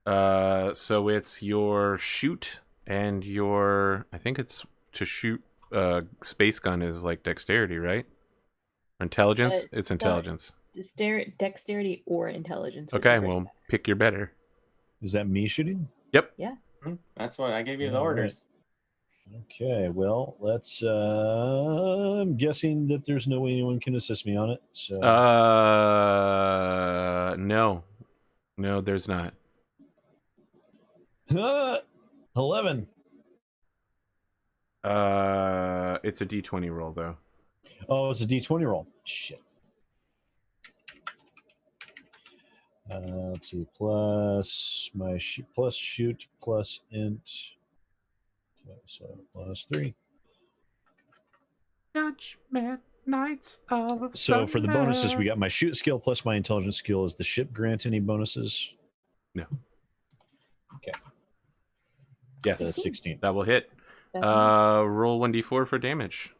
So it's your shoot and your, I think it's to shoot space gun is like dexterity, right? Intelligence? It's intelligence. Dexterity or intelligence. Okay, whichever is well, pick your better. Is that me shooting? That's what I gave you the All right. orders. Okay, well, let's. I'm guessing that there's no way anyone can assist me on it. So No, there's not. 11. It's a D20 roll though. Oh, it's a D20 roll. Shit. Let's see. Plus my plus shoot plus int. Okay, so plus 3. Judgment Knights of So for the Thunder. bonuses, we got my shoot skill plus my intelligence skill. Is the ship grant any bonuses? No. Okay. Yes, So 16. that will hit. That's enough. Roll 1d4 for damage.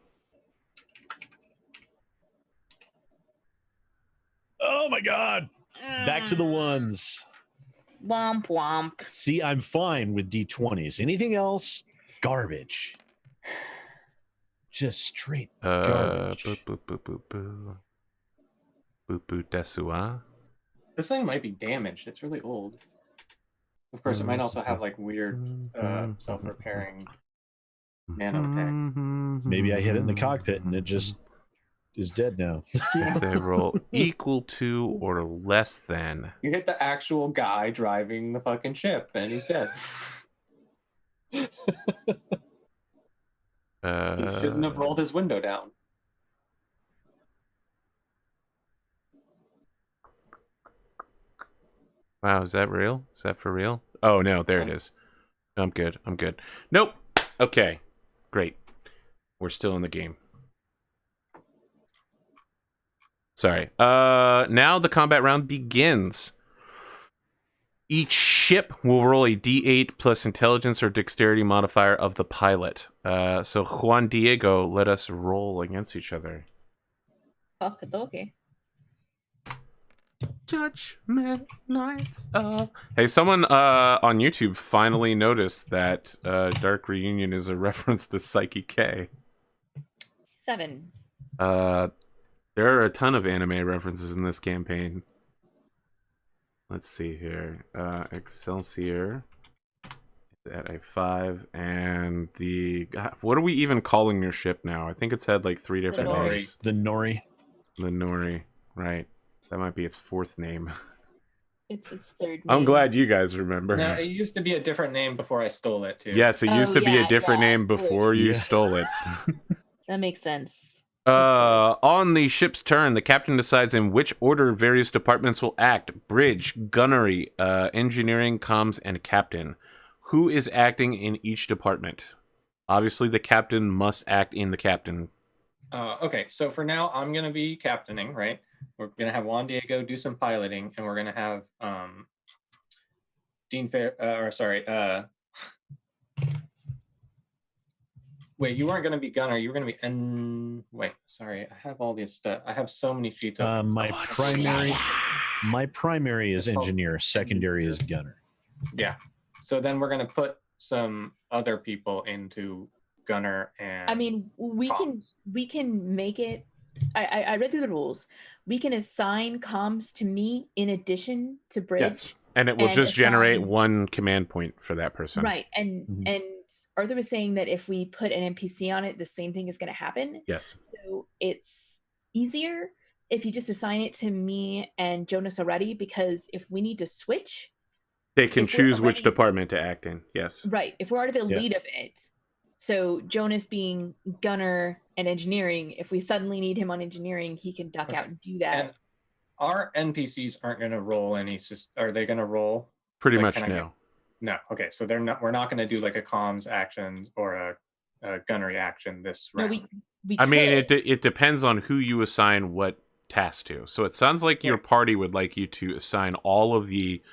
Oh my god! Back to the ones. Womp womp. See, I'm fine with D20s. Anything else? Garbage. Just straight garbage. Boop, boop, boop, boop, boop. Boop, boop, desua. This thing might be damaged. It's really old. Of course, it might also have like weird self-repairing nanotech. Maybe I hit it in the cockpit and it just is dead now. If they roll equal to or less than. You hit the actual guy driving the fucking ship, and he's dead. He shouldn't have rolled his window down. Wow, is that real? Is that for real? Oh, no, there it is. I'm good. I'm good. Nope. Okay. Great. We're still in the game. Sorry. Now the combat round begins. Each ship will roll a d8 plus intelligence or dexterity modifier of the pilot. So Juan Diego, let us roll against each other. Okay. Judgment Nights. Hey, someone on YouTube finally noticed that Dark Reunion is a reference to Psyche K. 7. There are a ton of anime references in this campaign. Let's see here. Excelsior is at a 5, and the... God, what are we even calling your ship now? I think it's had like 3 different Nori. names. The Nori. The Nori, right. That might be its 4th name. It's its 3rd name. I'm glad you guys remember. No, it used to be a different name before I stole it too. Yes, it used to be a different name of course. before you Yeah. stole it. That makes sense. Of course. On the ship's turn, the captain decides in which order various departments will act. Bridge, gunnery, engineering, comms, and captain. Who is acting in each department? Obviously, the captain must act in the captain. Okay, so for now, I'm going to be captaining, right? We're going to have Juan Diego do some piloting, and we're going to have wait, you weren't going to be gunner. You were going to be wait, sorry. I have all these stuff. I have so many sheets. My primary is engineer. Secondary is gunner. Yeah. So then we're going to put some other people into gunner and... I mean, we can make it... I read through the rules. We can assign comms to me in addition to Bridge. Yes, and it will just generate 1 command point for that person. Right, and Arthur was saying that if we put an NPC on it, the same thing is going to happen. Yes. So it's easier if you just assign it to me and Jonas already, because if we need to switch... They can choose which department to act in, yes. Right, if we're already the lead of it, so Jonas being gunner and engineering, if we suddenly need him on engineering, he can duck out and do that. And our NPCs aren't going to roll any... Are they going to roll? Pretty much no. No, okay, so they're not. We're not going to do like a comms action or a gunnery action this round. No, we I mean, it depends on who you assign what task to. So it sounds like your party would like you to assign all of the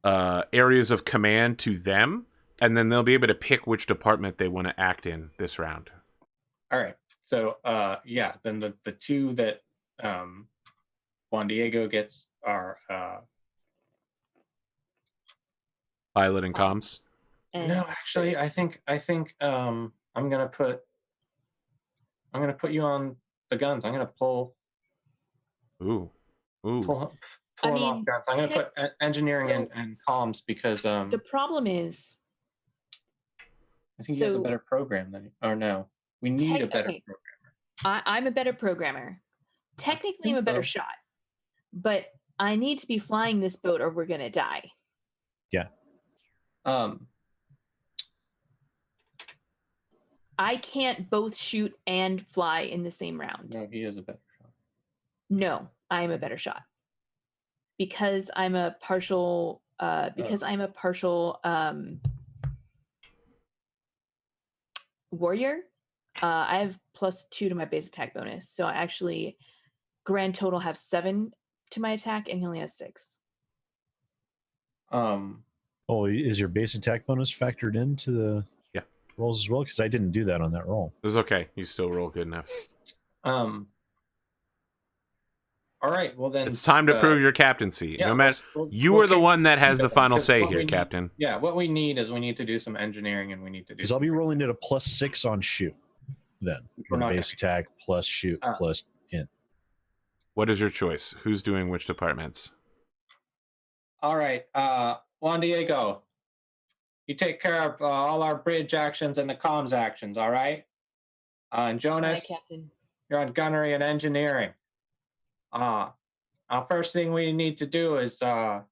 areas of command to them, and then they'll be able to pick which department they want to act in this round. All right. So yeah, then the 2 that Juan Diego gets are pilot and comms. No, actually, I think I'm gonna put you on the guns. I'm gonna pull. Ooh. Pull off guns. I'm gonna put engineering and comms because the problem is... I think he has a better program than... Or no, we need a better programmer. I'm a better programmer. Technically, I'm a better shot, but I need to be flying this boat or we're gonna die. Yeah. I can't both shoot and fly in the same round. No, he is a better shot. No, I am a better shot because I'm a partial. Warrior. I have +2 to my base attack bonus, so I actually grand total have 7 to my attack, and he only has 6. Oh, is your base attack bonus factored into the rolls as well? Because I didn't do that on that roll. It's okay. You still roll good enough. All right. Well, then it's time to prove your captaincy. Yeah, no matter you are the one that has the final say here, Captain. Yeah. What we need is we need to do some engineering, and we need to do. Because I'll be rolling at a +6 on shoot. Then base attack plus shoot plus int. What is your choice? Who's doing which departments? All right, Juan Diego, you take care of all our bridge actions and the comms actions. All right, and Jonas, Captain, you're on gunnery and engineering. First thing we need to do is. So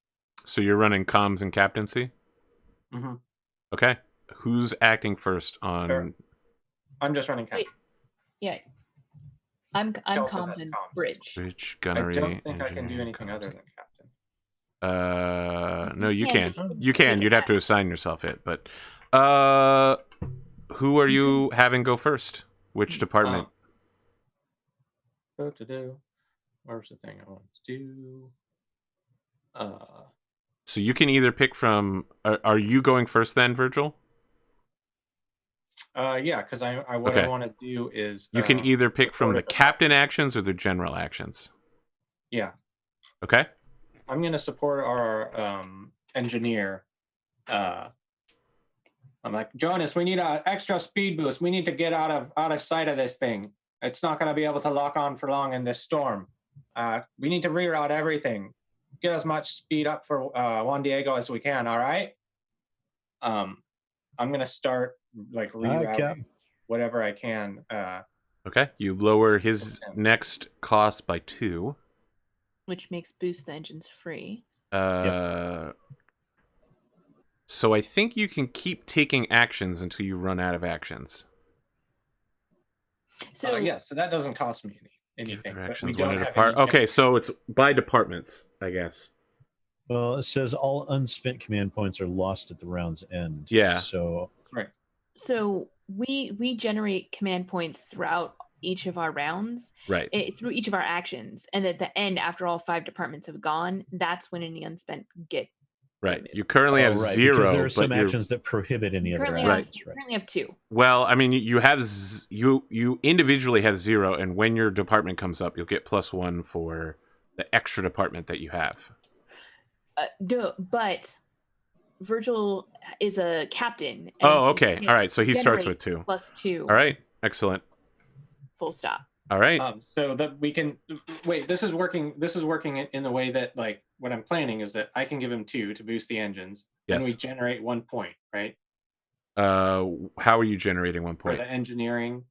you're running comms and captaincy. Mm-hmm. Okay, who's acting first on? Sure. I'm just running captain. Yeah. I'm Kelson comms has and comms. bridge. Bridge, I gunnery, don't think I can do engineering, anything comms. other than captain. No, you can, can. but You can. make You'd it have to assign yourself it, but who are you having go first? Which department? What to do? Where's the thing I want to do? So you can either pick from. Are you going first then, Virgil? Yeah, because I what Okay. I want to do is You can either pick from the support it. captain actions or the general actions. Yeah, Okay. I'm gonna support our engineer. I'm like, Jonas, we need an extra speed boost. We need to get out of sight of this thing. It's not gonna be able to lock on for long in this storm. We need to reroute everything. Get as much speed up for Juan Diego as we can. All right. I'm gonna start like rerouting whatever I can. Okay. You lower his Okay. next cost by 2. which makes boost the engines free. So I think you can keep taking actions until you run out of actions. So yeah, so that doesn't cost me anything. Give But we directions don't one at a have part. any Okay, so it's by departments, I guess. Well, it says all unspent command points are lost at the round's end. Yeah. So right. So we generate command points throughout each of our rounds, Right. through each of our actions, and at the end, after all 5 departments have gone, that's when any unspent get. Right. removed. You currently have right, 0, because there are but some you're actions that prohibit any other Currently actions. have, Right. currently have 2. well. I mean, you have you individually have 0, and when your department comes up, you'll get +1 for the extra department that you have. But Virgil is a captain. and Oh, he okay. gets All right. So he starts with generate 2. +2. All right. Excellent. Full stop. All right. So that we can wait. This is working in the way that, like, what I'm planning is that I can give him 2 to boost the engines, and we Yes. generate 1 point, right? How are you generating 1 For point? the engineering,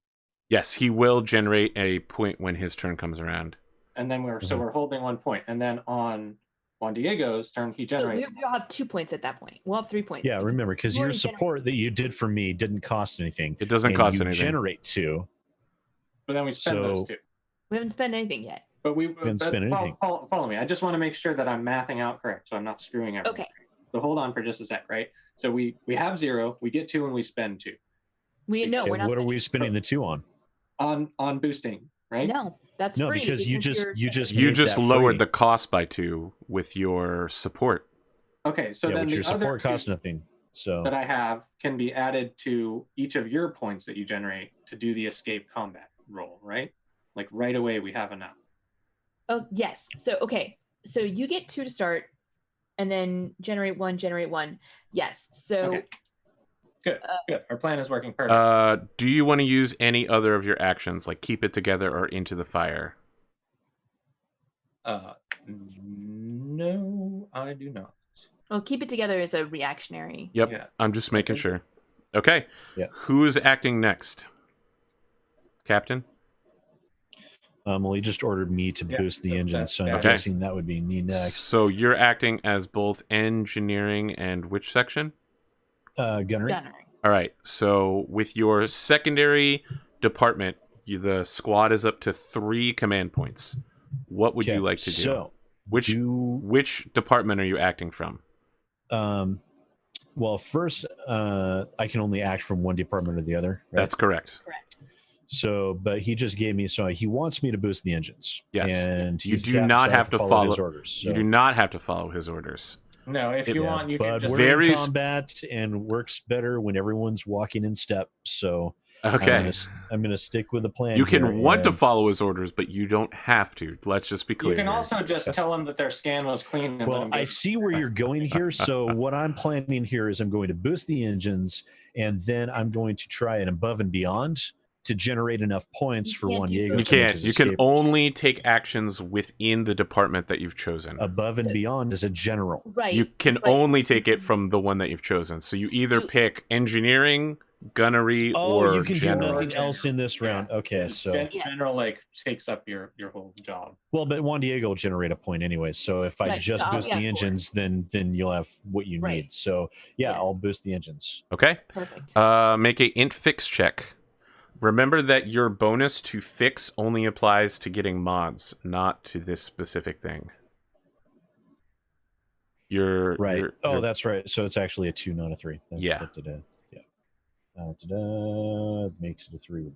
Yes, he will generate a point when his turn comes around. and then we're holding 1 point, and then on Juan Diego's turn he So generates. we'll have 2 points at that point. We'll have 3 points. Yeah, remember, because you your already support that you did for me didn't cost anything. It doesn't and cost you anything. generate 2. But then we spend those 2. We haven't spent anything yet. But we Didn't spend anything. Follow me. I just want to make sure that I'm mathing out correct, so I'm not screwing everything. Okay. So hold on for just a sec, right? So we have 0, we get 2, and we spend 2 We're not. What are spending. we spending the 2 on? on boosting, right? No, that's No, free. because you just You made just that lowered free. the cost by 2 with your support. Okay, so Yeah, then which the your other support 2 costs nothing. So that I have can be added to each of your points that you generate to do the escape combat roll, right? Like right away we have enough. Oh yes. So okay. So you get 2 to start, and then generate 1. Yes. So Okay. Good. Our plan is working perfect. Do you want to use any other of your actions, like keep it together or into the fire? No, I do not. well, keep it together as a reactionary. Yep. Yeah. I'm just making sure. Okay. Yeah. Who's acting next? Captain? well, he just ordered me to Yeah, boost the so engine, that's- so I'm Okay. guessing that would be me next. So you're acting as both engineering and which section? Gunnery. All right. So with your secondary department, the squad is up to 3 command points. What would you like to do? So Which department are you acting from? Well, first, I can only act from one department or the other. Right? That's correct. So, but he just gave me, so he wants me to boost the engines. Yes. And You he's do got- not so I have to follow his orders. So. You do not have to follow his orders. No, if you want, you can But just we're Very in combat and works better when everyone's walking in step. So Okay. I'm gonna stick with the plan. You can here, want to and- follow his orders, but you don't have to. Let's just be clear. You can here. also just tell them that their scan was clean. And let Well, them I go. see where you're going here. So what I'm planning here is I'm going to boost the engines, and then I'm going to try an above and beyond to generate enough points You for can't Juan do Diego. both. You to can't. his You can escape. only take actions within the department that you've chosen. Above and beyond is a general. Right. You can but only take it from the one that you've chosen. So you either pick engineering, gunnery, Oh, or you can general. do nothing else in this round. Okay, so Yes. general like takes up your whole job. well, but Juan Diego will generate a point anyway. So if I Right, just so I'll boost get the 4. engines, then you'll have what you Right. need. So yeah, Yes. I'll boost the engines. Okay. Perfect. Make a int fix check. Remember that your bonus to fix only applies to getting mods, not to this specific thing. Right. That's right. So it's actually a 2, not a 3. Yeah. Makes it a 3.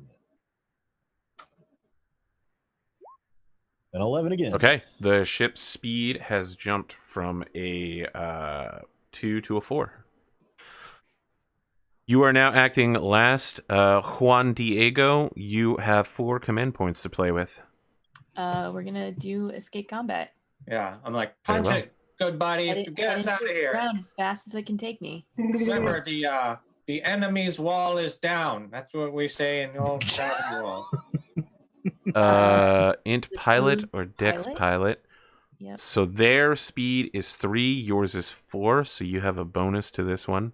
And 11 again. Okay. The ship's speed has jumped from a 2 to a 4. You are now acting last. Juan Diego, you have 4 command points to play with. We're gonna do escape combat. Yeah, I'm like, punch it, good buddy. Get us out of here. Around as fast as it can take me. Remember, the enemy's wall is down. That's what we say in the old gravity wall. Int pilot or dex pilot. Yep. So their speed is 3, yours is 4, so you have a bonus to this one.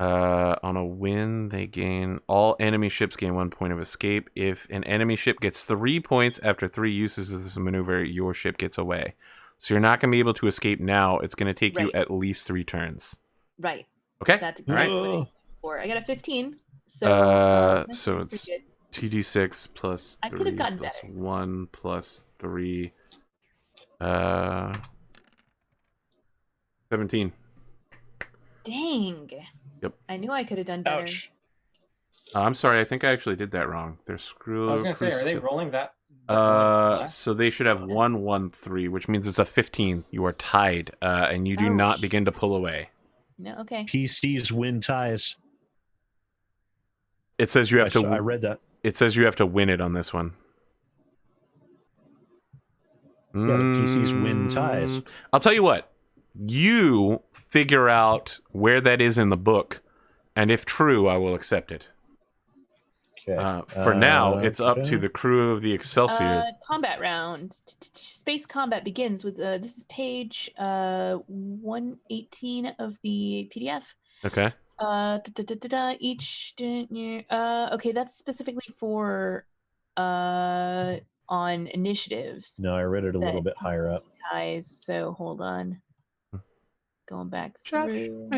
On a win, all enemy ships gain 1 point of escape. If an enemy ship gets 3 points after 3 uses of this maneuver, your ship gets away. So you're not going to be able to escape now. It's going to take you at least 3 turns. Right. Okay. That's exactly what I'm for. I got a 15. So, so it's 2d6 plus 3 plus 1 plus 3. 17. Dang. Yep. I knew I could have done better. Ouch. I'm sorry. I think I actually did that wrong. They're screw. I was gonna say, are they rolling that? So they should have 1, 1, 3, which means it's a 15. You are tied, and you do not begin to pull away. No. Okay. PCs win ties. It says you have to. I read that. It says you have to win it on this one. Yeah, the PCs win ties. I'll tell you what. You figure out where that is in the book, and if true, I will accept it. Okay. For now, it's up to the crew of the Excelsior. Combat round. Space combat begins with this is page 118 of the PDF. Okay. Each okay, that's specifically for on initiatives. No, I read it a little bit higher up. So hold on. Going back through.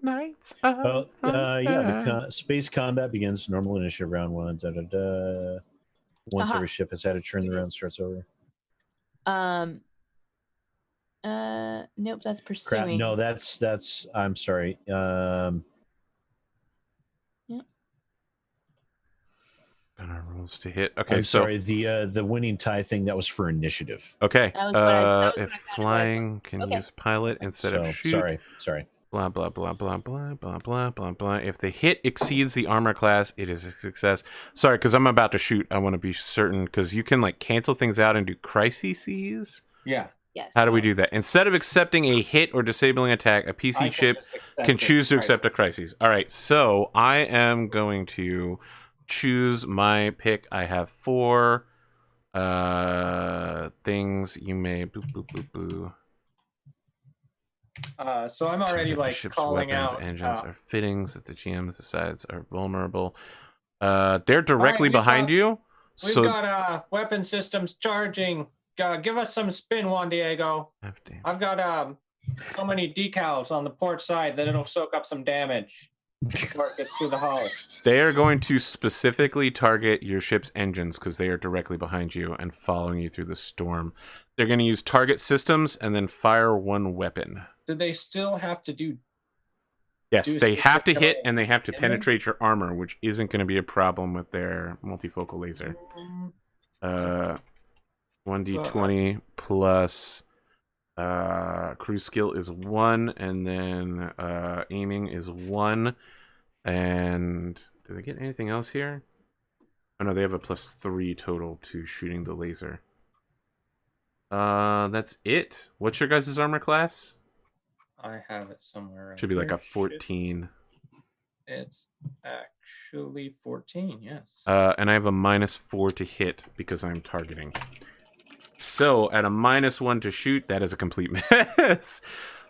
The space combat begins normal initiative round 1. Once every ship has had a turn, the round starts over. Nope, that's pursuing. Crap. No, that's. I'm sorry. Rules to hit. Okay, I'm sorry. The winning tie thing that was for initiative. Okay. That was what I if flying can use pilot instead of shoot. Sorry. Blah blah blah blah blah blah blah blah blah. If the hit exceeds the armor class, it is a success. Sorry, because I'm about to shoot. I want to be certain because you can like cancel things out and do crises. Yeah. Yes. How do we do that? Instead of accepting a hit or disabling attack, a PC ship can choose to accept a crisis. All right, so I am going to choose my pick. I have 4 things you may boo. So I'm already The like ship's calling weapons, out engines are fittings that the GM decides are vulnerable. They're directly behind you. We've got weapon systems charging. Give us some spin, Juan Diego. I've got so many decals on the port side that it'll soak up some damage before it gets through the hull. They are going to specifically target your ship's engines because they are directly behind you and following you through the storm. They're going to use target systems and then fire 1 weapon. Do they still have to do? Yes, they have to hit and they have to penetrate your armor, which isn't going to be a problem with their multifocal laser. 1d20 plus crew skill is 1, and then aiming is 1. And do they get anything else here? Oh no, they have a +3 total to shooting the laser. That's it. What's your guys' armor class? I have it somewhere. Should be like a 14. It's actually 14, yes. And I have a -4 to hit because I'm targeting. So at a -1 to shoot, that is a complete mess.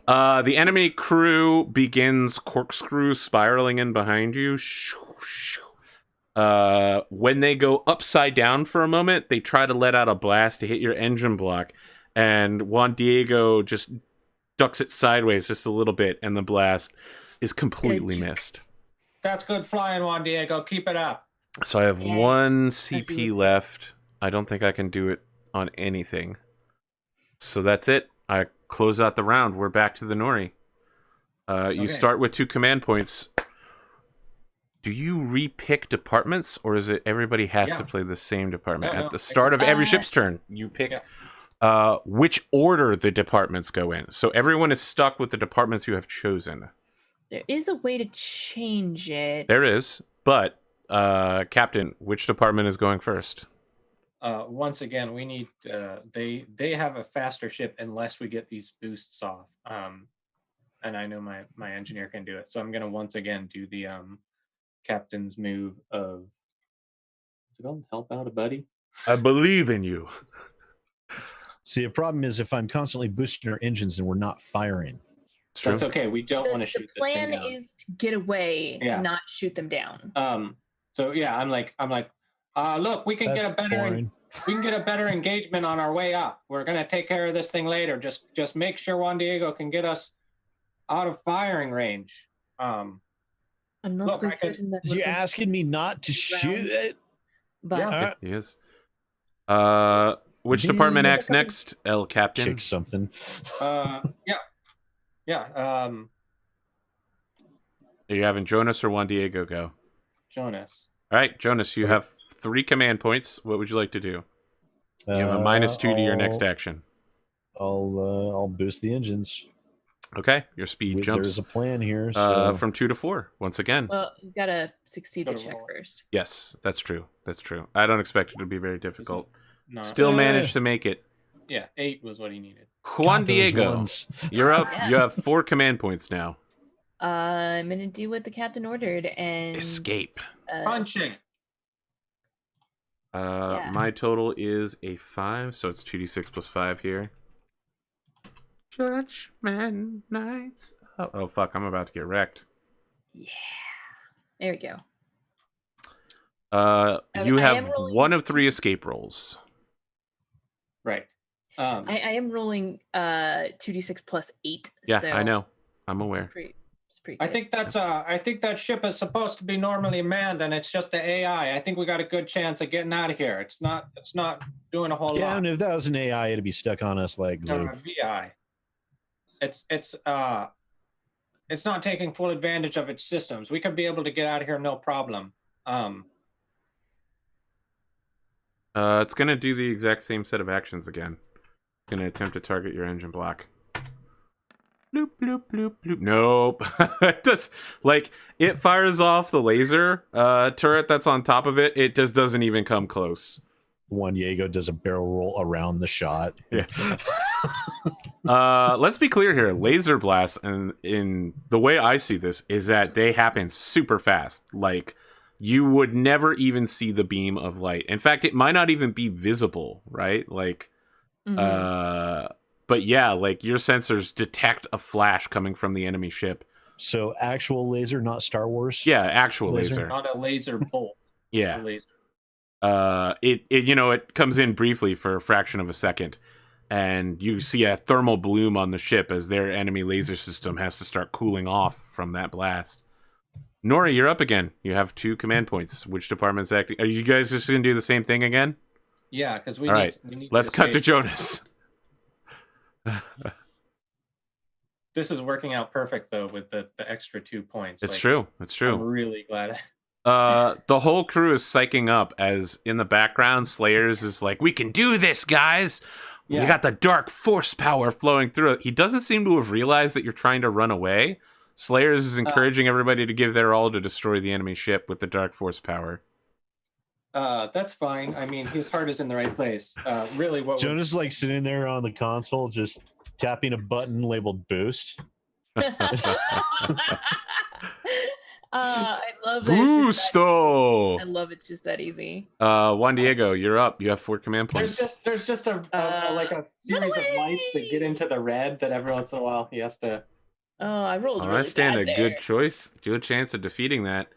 The enemy crew begins corkscrew spiraling in behind you. When they go upside down for a moment, they try to let out a blast to hit your engine block, and Juan Diego just ducks it sideways just a little bit, and the blast is completely missed. That's good flying, Juan Diego. Keep it up. So I have And one as you CP would say- left. I don't think I can do it on anything. So that's it. I close out the round. We're back to the Nori. You Okay. start with 2 command points. Do you repick departments, or is it everybody has Yeah. to play the same department? No, At no, the start of every Uh, ship's turn, you pick Yeah. which order the departments go in. So everyone is stuck with the departments you have chosen. There is a way to change it. There is, but Captain, which department is going first? Once again, we need they have a faster ship unless we get these boosts off. And I know my engineer can do it, so I'm gonna once again do the captain's move of to go help out a buddy. I believe in you. See, the problem is if I'm constantly boosting our engines and we're not firing. It's true. That's okay. We don't want to The shoot plan this thing is to get away, Yeah. not shoot them down. down. So yeah, I'm like, look, we can That's get a better boring. we can get a better engagement on our way up. We're gonna take care of this thing later. Just make sure Juan Diego can get us out of firing range. I'm not Look, I quite could- certain that You're we're going asking me not to shoot it? but Yeah. He is. Which Being department a acts next, El Captain? Kick something. Yeah. Are you having Jonas or Juan Diego go? Jonas. All right, Jonas, you have 3 command points. What would you like to do? You have a -2 to your next action. I'll boost the engines. Okay, your speed There's jumps a plan here. So from 2 to 4 once again. well, you gotta succeed the Gotta check roll. first. Yes, that's true. That's true. I don't expect it to be very difficult. No. Still managed to make it. Yeah, 8 was what he needed. Juan God, those Diego, ones. you're up. Yeah. You have 4 command points now. I'm gonna do what the captain ordered and Escape. Punching. Yeah. My total is a 5, so it's 2d6 plus 5 here. Judgment Nights. Oh, fuck, I'm about to get wrecked. Yeah. There we go. You I have am rolling 1 of 3 escape rolls. Right. I am rolling 2d6 plus 8. Yeah, so I know. I'm It's aware. pretty I good. think that ship is supposed to be normally manned, and it's just the AI. I think we got a good chance of getting out of here. It's not doing a whole Yeah, lot. and if that was an AI, it'd be stuck on us like glue. VI. It's not taking full advantage of its systems. We could be able to get out of here no problem. It's going to do the exact same set of actions again. It's going to attempt to target your engine block. Bloop, bloop, bloop, bloop. Nope. It does, like, it fires off the laser turret that's on top of it. It just doesn't even come close. Juan Diego does a barrel roll around the shot. Yeah. Let's be clear here. Laser blasts, and in the way I see this, is that they happen super fast. Like, you would never even see the beam of light. In fact, it might not even be visible, right? Like, but yeah, like your sensors detect a flash coming from the enemy ship. So actual laser, not Star Wars. Yeah, actual Laser. laser. Not a laser bolt. Yeah. A laser. It comes in briefly for a fraction of a second, and you see a thermal bloom on the ship as their enemy laser system has to start cooling off from that blast. Nori, you're up again. You have 2 command points. Which department's acting? Are you guys just gonna do the same thing again? Yeah, because we All need. right. We need Let's cut to save- Jonas. This is working out perfect though with the extra 2 points. It's Like, true. It's true. I'm really glad. The whole crew is psyching up as in the background, Slayers is like, "We can do this, guys. We Yeah. got the dark force power flowing through it." He doesn't seem to have realized that you're trying to run away. Slayers is encouraging everybody to give their all to destroy the enemy ship with the dark force power. That's fine. I mean, his heart is in the right place. Really, what we're- Jonas is like sitting there on the console, just tapping a button labeled boost. I love that. it's just that- Busto! I love it's just that easy. Juan Diego, you're up. You have 4 command points. there's just a like a series of lights that way. get into the red that every once in a while he has to. Oh, I rolled Oh, really I stand bad a good there. choice. Good chance of defeating that.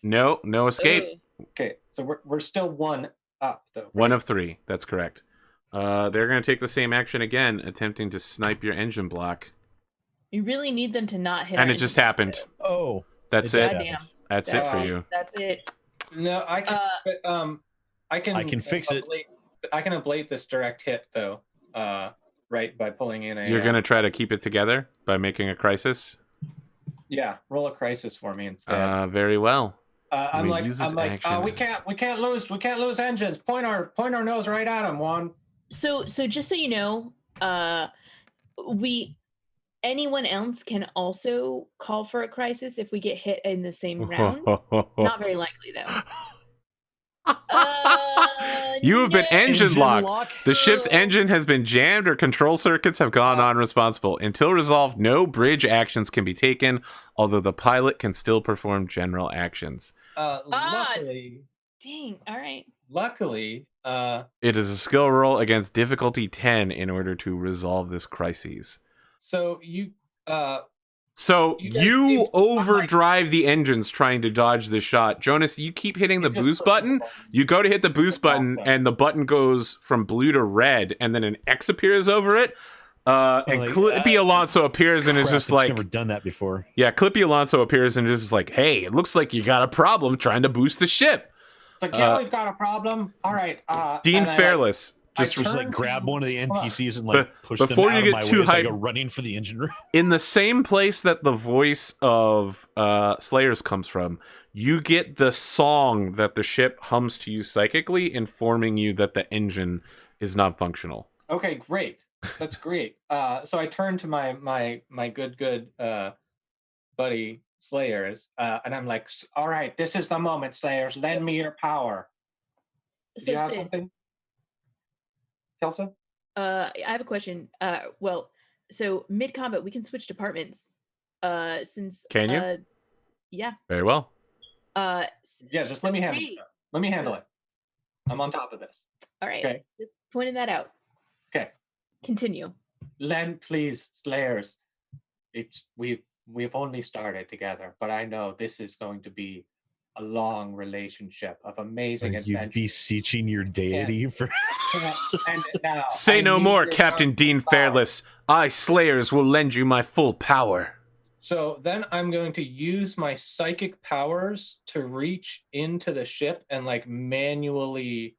No escape. Ooh. Okay, so we're still 1 up though. Right? 1 of 3. That's correct. They're going to take the same action again, attempting to snipe your engine block. You really need them to not hit. And our it just engine happened. block, Oh, That's it it. just Goddamn. happened. That's it for you. That's it. No, I can. But, I can fix it. I can ablate this direct hit though. Right, by pulling in a. You're gonna try to keep it together by making a crisis. Yeah, roll a crisis for me instead. Very well. I'm like, we can't lose engines. Point our nose right at them, Juan. So just so you know, anyone else can also call for a crisis if we get hit in the same round. Not very likely though. You have been engine Engine locked. lock. The ship's engine has been jammed or control circuits have gone unresponsible. Until resolved, no bridge actions can be taken, although the pilot can still perform general actions. Luckily, dang, all right. Luckily, it is a skill roll against difficulty 10 in order to resolve this crisis. So you overdrive the engines trying to dodge the shot. Jonas, you keep hitting the boost button. You go to hit the boost button, and the button goes from blue to red, and then an X appears over it. And Clippy Alonso appears and is just like, never done that before. Yeah, Clippy Alonso appears and is just like, hey, it looks like you got a problem trying to boost the ship. It's like, yeah, we've got a problem. All right. Dean Fairless. Just like grab one of the NPCs and like push them before out you of get my too way as I hyped, go running for the engine room. In the same place that the voice of Slayers comes from, you get the song that the ship hums to you psychically, informing you that the engine is not functional. Okay, great. That's great. So I turn to my good buddy Slayers, and I'm like, all right, this is the moment, Slayers. Lend me your power. Do you have something? Kelsa? I have a question. Well, so mid-combat, we can switch departments. Since Can you? Yeah. Very well. Yeah, just let me handle it. Let me handle it. I'm on top of this. All right. Okay. Just pointing that out. Okay. Continue. Len, please, Slayers. We've only started together, but I know this is going to be a long relationship of amazing adventure. You beseeching your deity for. And now, say no more, Captain Dean Fairless. I, Slayers, will lend you my full power. So then I'm going to use my psychic powers to reach into the ship and like manually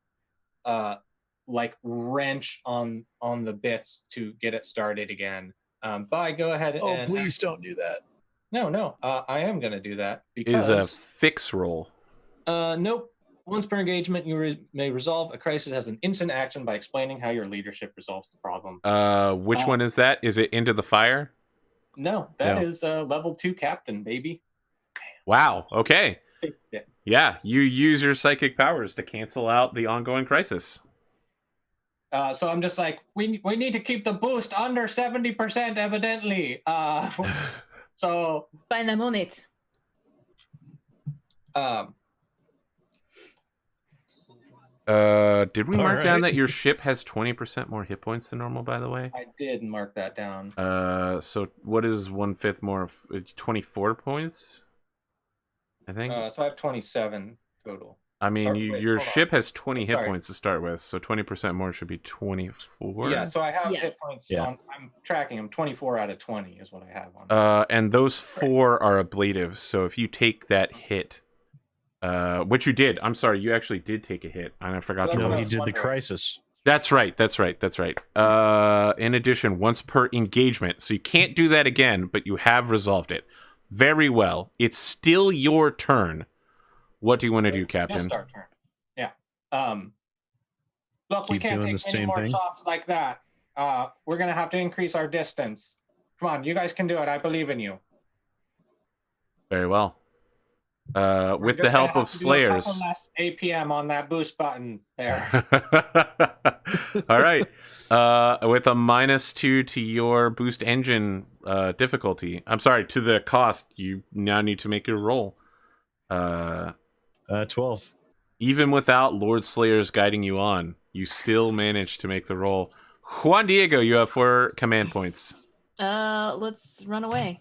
like wrench on the bits to get it started again. But go ahead and... Oh, please don't do that. No, I am going to do that because... Is a fix roll. Nope. Once per engagement, you may resolve a crisis as an instant action by explaining how your leadership resolves the problem. Which one is that? Is it Into the Fire? No, that is level 2 captain, baby. Wow, okay. Fixed it. Yeah, you use your psychic powers to cancel out the ongoing crisis. So I'm just like, we need to keep the boost under 70%, evidently. So... Find them on it. Did we mark down that your ship has 20% more hit points than normal, by the way? I did mark that down. So what is 1/5 more? 24 points? I think. So I have 27 total. I mean, your ship has 20 hit points to start with, so 20% more should be 24. Yeah, so I have hit points on... I'm tracking them. 24 out of 20 is what I have on. And those 4 are ablative, so if you take that hit... which you did. I'm sorry, you actually did take a hit. And I forgot to roll. No, he did the crisis. That's right. In addition, once per engagement. So you can't do that again, but you have resolved it. Very well. It's still your turn. What do you want to do, Captain? Just our turn. Yeah. Look, we Keep can't doing take the any same more thing. shots like that. We're going to have to increase our distance. Come on, you guys can do it. I believe in you. Very well. With the help of Slayers. Couple less APM on that boost button there. All right. With a -2 to your boost engine difficulty. I'm sorry, to the cost. You now need to make your roll. 12. Even without Lord Slayers guiding you on, you still managed to make the roll. Juan Diego, you have 4 command points. Let's run away.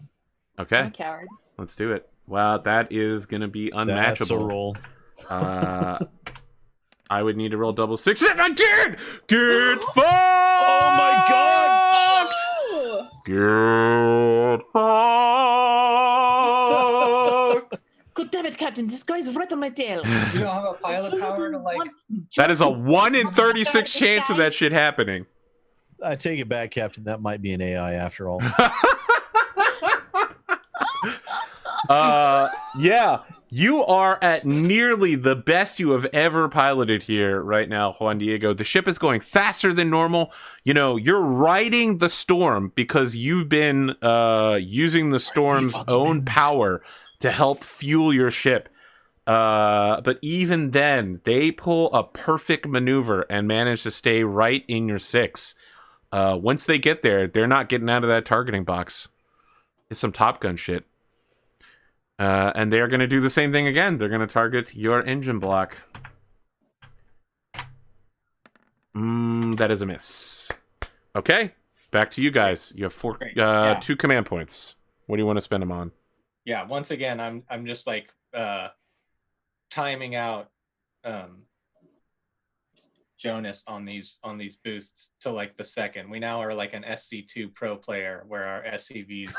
Okay. I'm a coward. Let's do it. Wow, that is going to be unmatchable. That's a roll. I would need to roll double 6. And I did! Get fucked! Oh my god! Get fucked! Good Damn it, Captain! This guy's right on my tail. You don't have a pilot power to like. That is a 1 in 36 chance of that shit happening. I take it back, Captain. That might be an AI after all. Yeah, you are at nearly the best you have ever piloted here right now, Juan Diego. The ship is going faster than normal. You know, you're riding the storm because you've been using the storm's own power to help fuel your ship. But even then, they pull a perfect maneuver and manage to stay right in your 6. Once they get there, they're not getting out of that targeting box. It's some Top Gun shit. And they are going to do the same thing again. They're going to target your engine block. That is a miss. Okay, back to you guys. You have 2 command points. What do you want to spend them on? Yeah, once again, I'm just like timing out Jonas on these boosts to like the second. We now are like an SC2 Pro player where our SCVs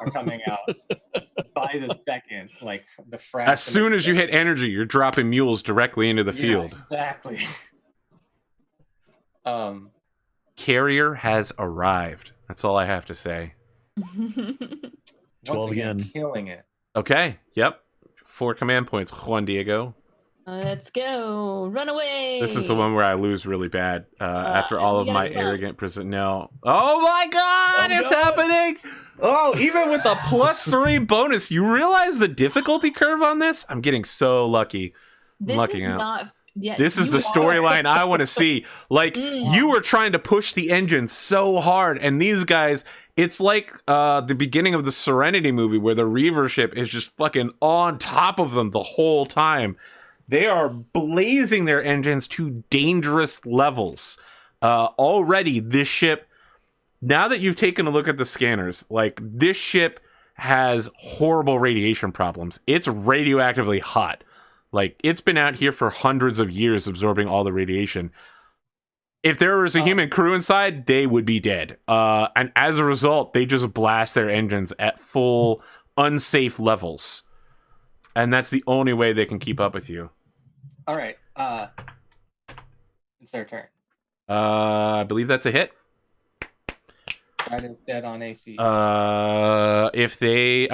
are coming out by the second, like the fraction. As soon as you hit energy, you're dropping mules directly into the field. Exactly. Carrier has arrived. That's all I have to say. 12 again. Killing it. Okay. Yep. 4 command points, Juan Diego. Let's go. Run away. This is the one where I lose really bad after all of my arrogant no. Oh my god, it's happening! Oh, even with the +3 bonus, you realize the difficulty curve on this? I'm getting so lucky. This lucking is out. not. Yeah, This is the storyline I want to see. Like, you were trying to push the engine so hard, and these guys, it's like the beginning of the Serenity movie where the Reaver ship is just fucking on top of them the whole time. They are blazing their engines to dangerous levels. Already, this ship, now that you've taken a look at the scanners, like, this ship has horrible radiation problems. It's radioactively hot. Like, it's been out here for hundreds of years absorbing all the radiation. If there was a human crew inside, they would be dead. And as a result, they just blast their engines at full, unsafe levels. And that's the only way they can keep up with you. All right. It's their turn. I believe that's a hit. That is dead on AC. If they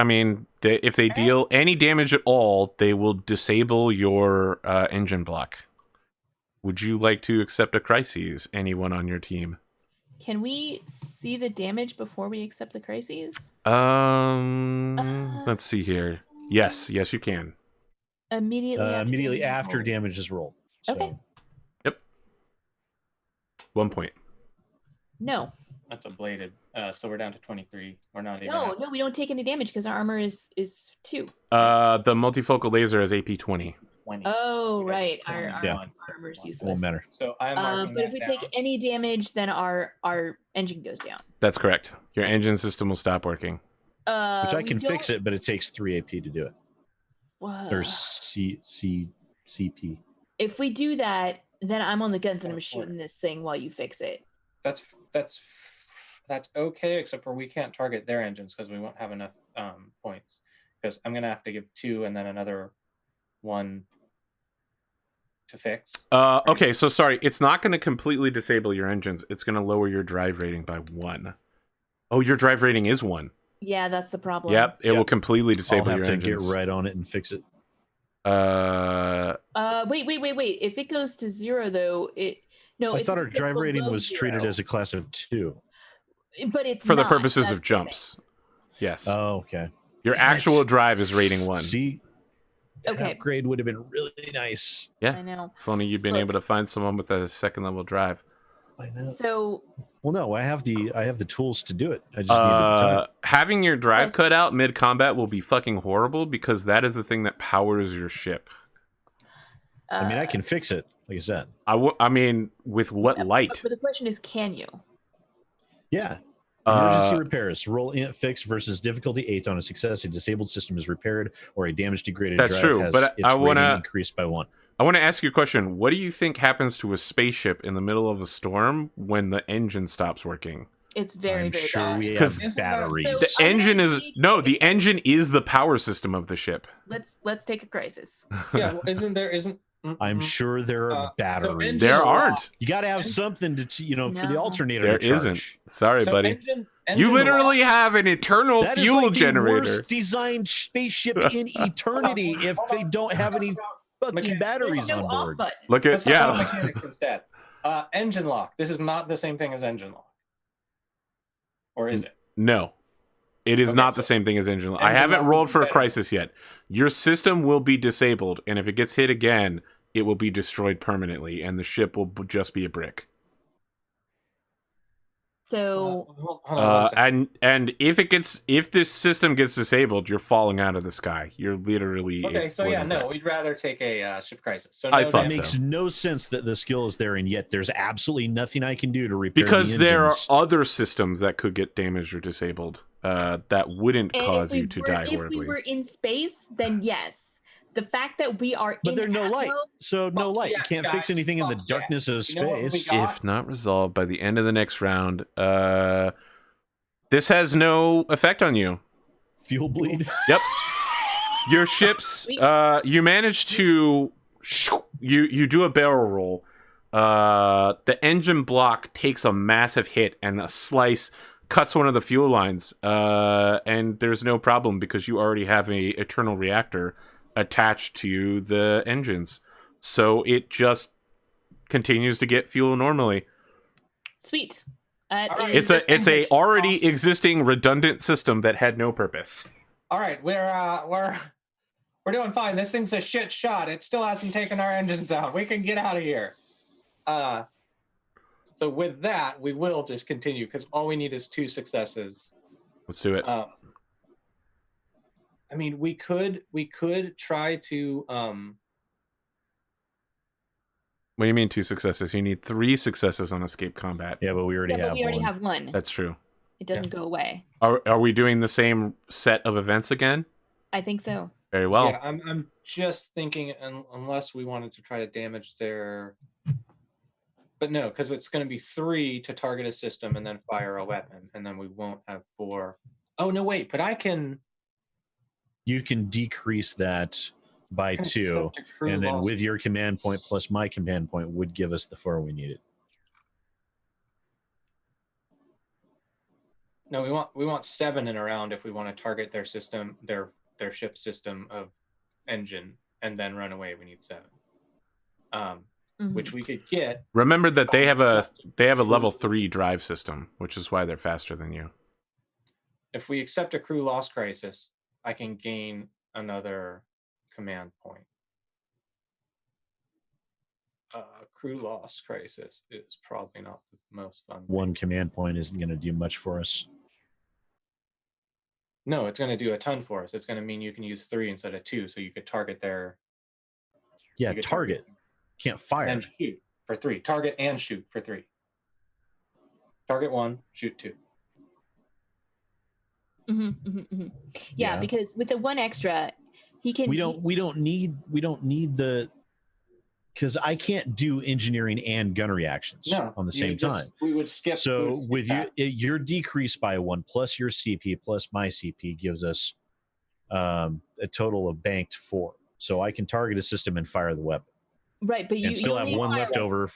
deal any damage at all, they will disable your engine block. Would you like to accept a crisis, anyone on your team? Can we see the damage before we accept the crises? Let's see here. Yes, you can. Immediately after damage is rolled. So. Okay. Yep. 1 point. No. That's a bladed. So we're down to 23. We're not even. No, we don't take any damage because our armor is 2. The multifocal laser is AP 20. 20. Oh, right. Our Yeah. armor is Won't useless. matter. So I'm marking But if that we down. take any damage, then our engine goes down. That's correct. Your engine system will stop working. Which I can fix it, but it takes 3 AP to do it. Or CP. If we do that, then I'm on the guns and I'm shooting this thing while you fix it. That's okay, except for we can't target their engines because we won't have enough points. Because I'm gonna have to give 2 and then another 1 to fix. Okay, so sorry, it's not going to completely disable your engines. It's going to lower your drive rating by 1. Oh, your drive rating is 1. Yeah, that's the problem. Yep, it will completely disable I'll your have to engines. get right on it and fix it. Wait. If it goes to 0 though, I thought our drive rating was treated as a class of 2. But it's for the not. purposes That's of jumps. Yes. Oh, okay. Your actual drive is rating 1. See, that Okay. upgrade would have been really nice. Yeah. I know. If only you'd been able to find someone with a 2nd level drive. I know. So Well, no, I have the tools to do it. I just needed the time. Having your drive Yes. cut out mid combat will be fucking horrible because that is the thing that powers your ship. I mean, I can fix it, like I said. I mean, with what light? But the question is, can you? Yeah. Emergency repairs. Roll int fix versus difficulty 8 on a success. A disabled system is repaired, or a damage degraded That's drive true, has but its I wanna- rating increased by 1. I want to ask you a question. What do you think happens to a spaceship in the middle of a storm when the engine stops working? It's very, I'm very sure bad. we have 'Cause Isn't that- batteries. The I'm gonna engine is take- no. The engine is the power system of the ship. Let's take a crisis. Yeah, well, isn't I'm sure there are so batteries. engine There lock- aren't. You got to have Engine- something to, for the No. alternator There to charge. isn't. Sorry, so buddy. engine You literally lock- have an eternal That is fuel like the generator. worst designed spaceship in eternity if they don't have any fucking Mechanics. batteries No on off board. button. Look at Let's talk about yeah. mechanics instead. Engine lock. This is not the same thing as engine lock, or is it? No, it is Okay, not the so same thing as engine. I engine haven't lock rolled would be for a better. crisis yet. Your system will be disabled, and if it gets hit again, it will be destroyed permanently, and the ship will just be a brick. So Hold on one second. And if this system gets disabled, you're falling out of the sky. You're literally Okay, so yeah, floating no, brick. we'd rather take a ship crisis. So I no thought It damage. makes so. no sense that the skill is there, and yet there's absolutely nothing I can do to repair Because the there are engines. other systems that could get damaged or disabled that wouldn't and cause if we you to were, die if horribly. we were in space, then yes. The fact that we are But in there's no light, Atmo- so no Fuck light. You yes, can't fix guys, anything in the fuck yes. darkness of You know what we space. got? If not resolved by the end of the next round, this has no effect on you. Fuel bleed. Yep. Your ships, you manage to, you do a barrel roll. The engine block takes a massive hit and a slice cuts one of the fuel lines. And there's no problem because you already have a eternal reactor attached to the engines. So it just continues to get fuel normally. Sweet. Alright. Is- It's a engine already awesome. existing redundant system that had no purpose. All right, we're doing fine. This thing's a shit shot. It still hasn't taken our engines out. We can get out of here. So with that, we will just continue because all we need is 2 successes. Let's do it. I mean, we could try to What do you mean 2 successes? You need 3 successes on escape combat. Yeah, but we already yeah, but have we already one. have one. That's true. It doesn't go away. Are we doing the same set of events again? I think so. Very well. yeah, I'm just thinking unless we wanted to try to damage their, but no, because it's going to be 3 to target a system and then fire a weapon, and then we won't have 4. Oh no, wait, but I can. You can decrease that by can 2, accept a crew and then loss. with your command point plus my command point would give us the 4 we needed. No, we want 7 in a round if we want to target their system, their ship system of engine, and then run away. We need 7, Mhm. which we could get. Remember that they have a level 3 drive system, which is why they're faster than you. If we accept a crew loss crisis, I can gain another command point. Crew loss crisis is probably not the most fun. 1 command point isn't going to do much for us. No, it's going to do a ton for us. It's going to mean you can use 3 instead of 2, so you could target their. Yeah, you could target. Can't fire. and shoot for 3. Target and shoot for 3. Target 1, shoot 2. Yeah, Yeah. because with the 1 extra, he can. We don't need the, because I can't do engineering and gun reactions No, on the you same just- time. We would skip. we So would skip with that. your decrease by 1 plus your CP plus my CP gives us a total of banked 4. So I can target a system and fire the weapon, Right, but you and still have only 1 fire- left over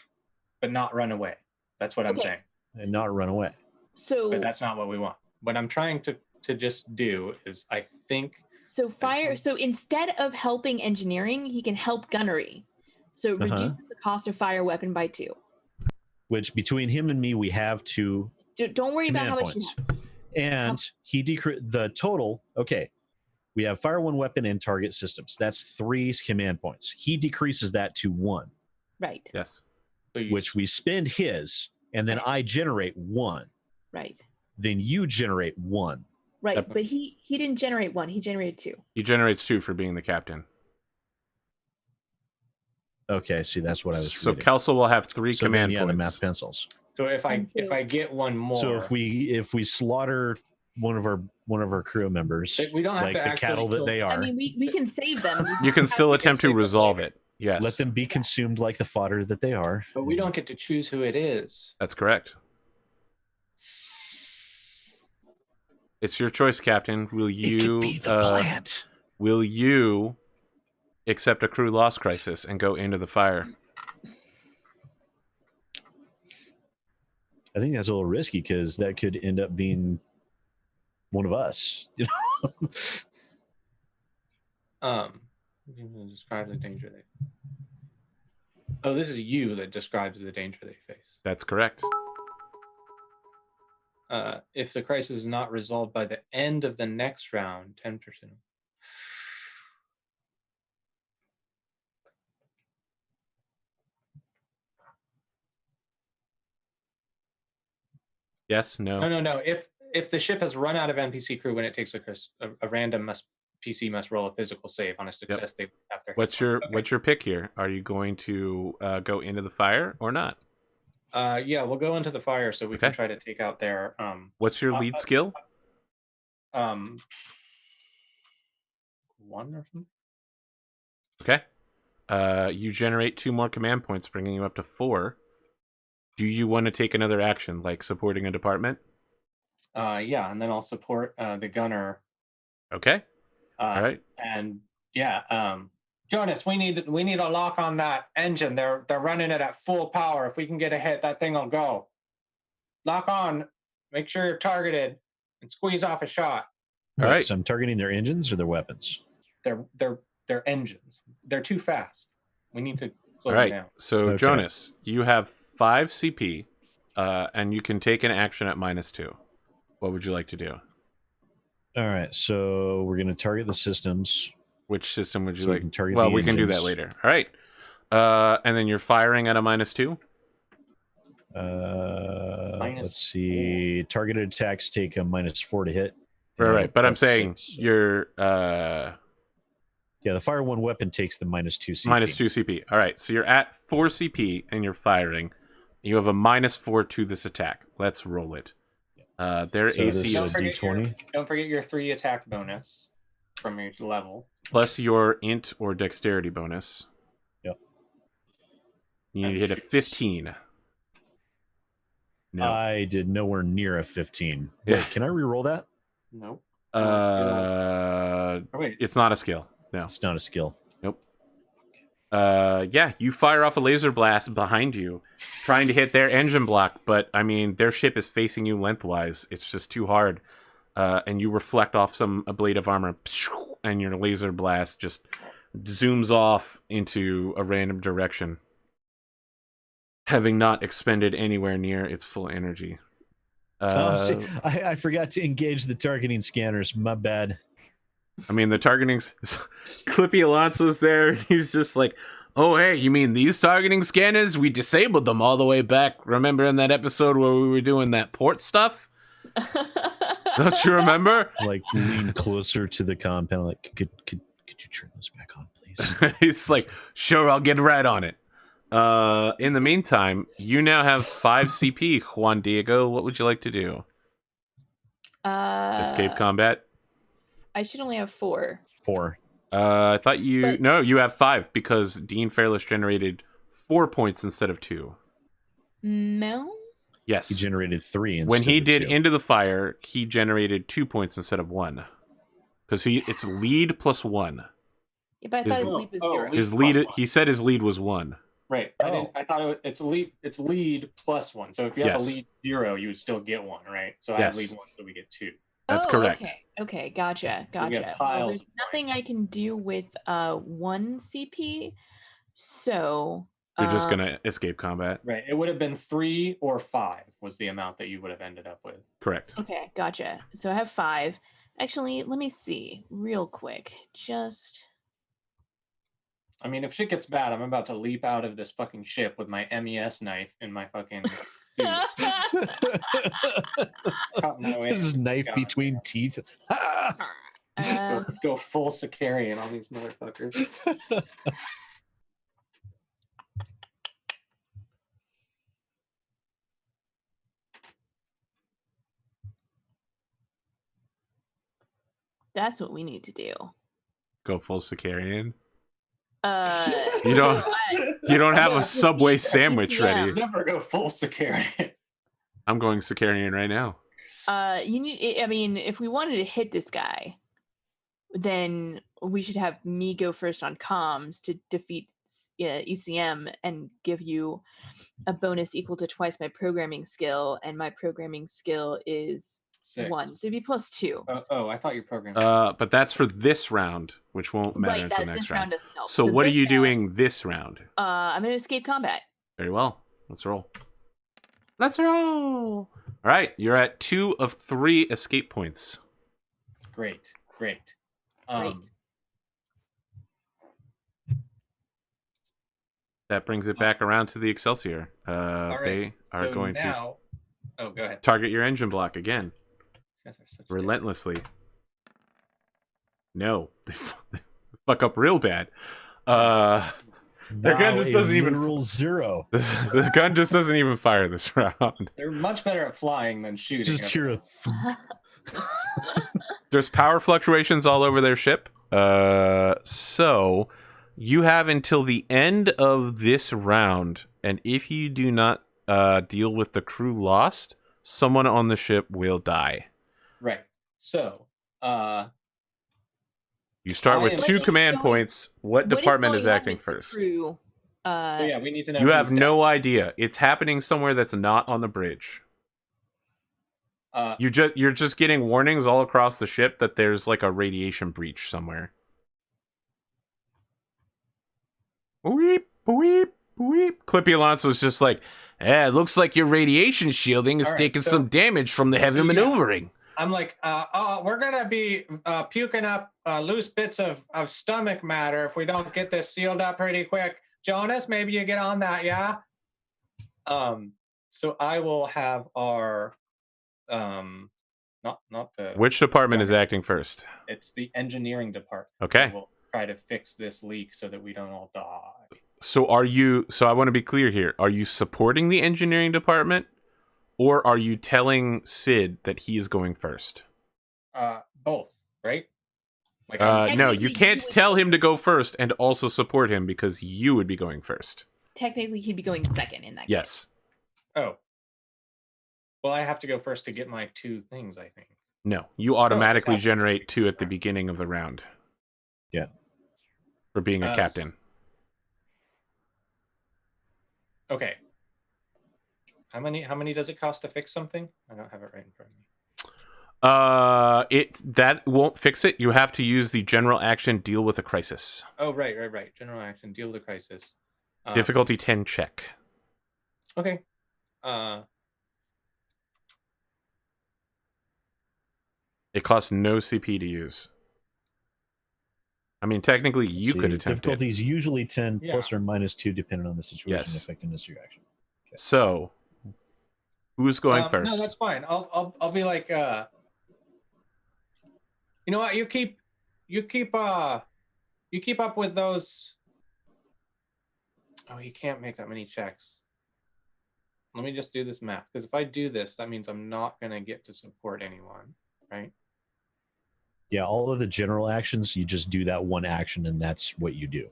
but not run away. That's what I'm Okay. saying. and not run away. So But that's not what we want. What I'm trying to just do is, I think. So fire. So instead of helping engineering, he can help gunnery. So it reduces the cost of fire weapon by 2. Which between him and me, we have 2 Don't worry about command how much points. you have. And he decreased the total. Okay, we have fire 1 weapon and target systems. That's 3 command points. He decreases that to 1, Right. Yes. So you, which we spend his, and then I generate 1. Right. Then you generate 1. Right. Yep. But he didn't generate 1. He generated 2. He generates 2 for being the captain. Okay, see, that's what I was. So reading. Kelso will have 3 So then, command yeah, the points. math pencils. so if And I get 1 more, So if we slaughter one of our crew members, we don't have like to the actually cattle that kill- they are, I mean, we can save them. You can still attempt to resolve it. Yes. let them be consumed like the fodder that they are. but we don't get to choose who it is. That's correct. It's your choice, Captain. Will It could you be the plant. will you accept a crew loss crisis and go into the fire? I think that's a little risky because that could end up being one of us. You know? Describe the danger they. Oh, this is you that describes the danger they face. That's correct. If the crisis is not resolved by the end of the next round, 10%. Yes, no. No. If the ship has run out of NPC crew when it takes a random PC must roll a physical save on a success. They have their. What's your pick here? Are you going to go into the fire or not? Yeah, we'll go into the fire so we can try to take out their. What's your lead skill? 1 or something. Okay. You generate 2 more command points, bringing you up to 4. Do you want to take another action, like supporting a department? Yeah, and then I'll support the gunner. Okay. All right. And yeah, Jonas, we need a lock on that engine. They're running it at full power. If we can get a hit, that thing will go. Lock on. Make sure you're targeted and squeeze off a shot. All right. So I'm targeting their engines or their weapons? Their engines. They're too fast. We need to slow All right. them down. So Okay. Jonas, you have 5 CP, and you can take an action at -2. What would you like to do? All right. So we're going to target the systems. Which system would you So we like? can target Well, the we can do that engines. later. All right. And then you're firing at a -2. Let's see. Targeted attacks take a -4 to hit. Right. But I'm Plus saying 6. you're Yeah, the fire one weapon takes the -2 CP. -2 CP. All right. So you're at 4 CP and you're firing. You have a -4 to this attack. Let's roll it. Their So AC this is is a D20. Don't forget your 3 attack bonus from your level. plus your int or dexterity bonus. Yep. You need to hit a 15. No. I did nowhere near a 15. Yeah. Wait, can I re-roll that? Nope. Wait. It's not a skill. No. It's not a skill. Nope. Yeah, you fire off a laser blast behind you, trying to hit their engine block, but I mean, their ship is facing you lengthwise. It's just too hard. And you reflect off a blade of armor, and your laser blast just zooms off into a random direction, having not expended anywhere near its full energy. See, I forgot to engage the targeting scanners. My bad. I mean, the targeting... Clippy Alonso's there. He's just like, oh, hey, you mean these targeting scanners? We disabled them all the way back. Remember in that episode where we were doing that port stuff? Don't you remember? Like, lean closer to the compound. Like, could you turn those back on, please? He's like, sure, I'll get right on it. In the meantime, you now have 5 CP, Juan Diego. What would you like to do? Escape combat? I should only have 4. 4. I thought you... But- No, you have 5 because Dean Fairless generated 4 points instead of 2. No? Yes. He generated 3 instead When he of did 2. Into the Fire, he generated 2 points instead of 1. Because it's lead plus 1. Yeah, but I thought his lead was 0. His lead... He said his lead was 1. Right. I thought it's lead. It's lead plus 1. So if you have Yes. a lead 0, you would still get 1, right? So I have lead 1, so we get 2. That's correct. Okay, gotcha. We get Well, piles there's of nothing I can do with 1 CP, so You're just going to escape combat. Right. It would have been 3 or 5 was the amount that you would have ended up with. Correct. Okay, gotcha. So I have 5. Actually, let me see real quick. Just I mean, if shit gets bad, I'm about to leap out of this fucking ship with my MES knife in my fucking suit. Cut my way His out. knife God. between teeth. Go full Sicarian on these motherfuckers. that's what we need to do. Go full Sicarian. You You don't have a Subway sandwich Yeah. ready. Never go full Sicarian. I'm going Sicarian right now. You need. I mean, if we wanted to hit this guy, then we should have me go first on comms to defeat ECM and give you a bonus equal to twice my programming skill, and my programming skill is 6. 1, so it'd be +2. Oh, I thought your program. But that's for this round, which won't matter Right, until that next this round. round doesn't help. So what are this you round, doing this round? I'm gonna escape combat. Very well. Let's roll. Let's roll. All right, you're at 2 of 3 escape points. Great. Great. That brings it back around to the Excelsior. right, They are so going now... Oh, go ahead. to target your engine block again, These guys are such relentlessly. No, they fuck up real bad. Their gun Wow, just a doesn't even. literal 0. The gun just doesn't even fire this round. They're much better at flying than shooting. Just hear a There's power fluctuations all over their ship. So you have until the end of this round, and if you do not deal with the crew lost, someone on the ship will die. Right. So, you start with I am- 2 command going- points. What department is going on acting with the first? crew? so yeah, we need to know. You who's have dead. no idea. It's happening somewhere that's not on the bridge. You're just getting warnings all across the ship that there's like a radiation breach somewhere. Weep, weep, weep. Clippy Alonso's just like, it looks like your radiation shielding is All right, taking so- some damage from the heavy yeah. maneuvering. I'm like, we're gonna be puking up loose bits of stomach matter if we don't get this sealed up pretty quick. Jonas, maybe you get on that, yeah? So I will have our not the Which department is acting first? it's the engineering department. Okay. We'll try to fix this leak so that we don't all die. So I want to be clear here. Are you supporting the engineering department, or are you telling Sid that he is going first? Both, right? Like No, Technically, you you can't would- tell him to go first and also support him because you would be going first. Technically, he'd be going second in that case. Yes. oh. Well, I have to go first to get my 2 things, I think. No, you automatically gotcha. generate 2 at the beginning of the round. Yeah. For being a Uh, captain. Okay. How many does it cost to fix something? I don't have it right in front of me. That won't fix it. You have to use the general action deal with a crisis. Oh, right. General action, deal with the crisis. Difficulty 10 check. Okay. It costs no CP to use. I mean, technically, you could attempt difficulty it. is usually 10 Yeah. plus or minus 2, depending on the situation, Yes. effectiveness of your action. So, who's going first? No, that's fine. I'll be like, you know what? You keep up with those. Oh, you can't make that many checks. Let me just do this math, because if I do this, that means I'm not gonna get to support anyone, right? Yeah, all of the general actions, you just do that one action, and that's what you do.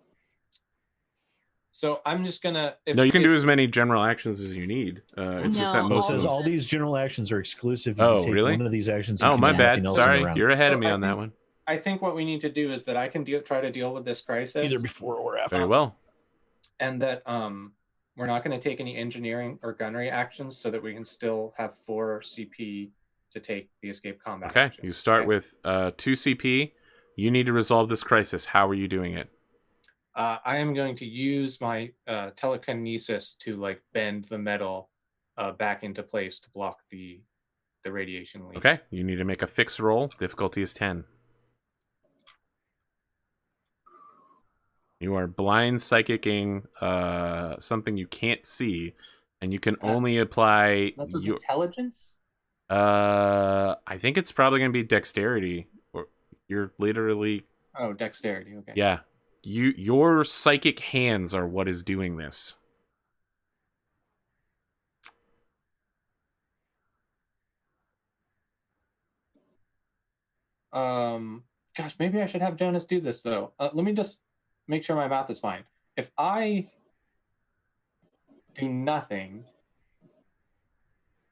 So I'm just gonna. No, you can do as many general actions as you need. It's just that No, It most of says them. all these general actions are exclusive. Oh, you take really? one of these actions. You Oh, can my do nothing bad. else in the Sorry, round. you're ahead of So me I on that think- one. I think what we need to do is that I can try to deal with this crisis. Either before or after. Very well. And that we're not going to take any engineering or gunnery actions, so that we can still have 4 CP to take the escape combat. Okay, action. you start Okay? with 2 CP. You need to resolve this crisis. How are you doing it? I am going to use my telekinesis to like bend the metal back into place to block the radiation leak. Okay, you need to make a fix roll. Difficulty is 10. You are blind psychicking something you can't see, and you can only apply That's with your. intelligence. I think it's probably gonna be dexterity, or you're literally Oh, dexterity. Okay. yeah. Your psychic hands are what is doing this. Gosh, maybe I should have Jonas do this though. Let me just make sure my math is fine. If I do nothing,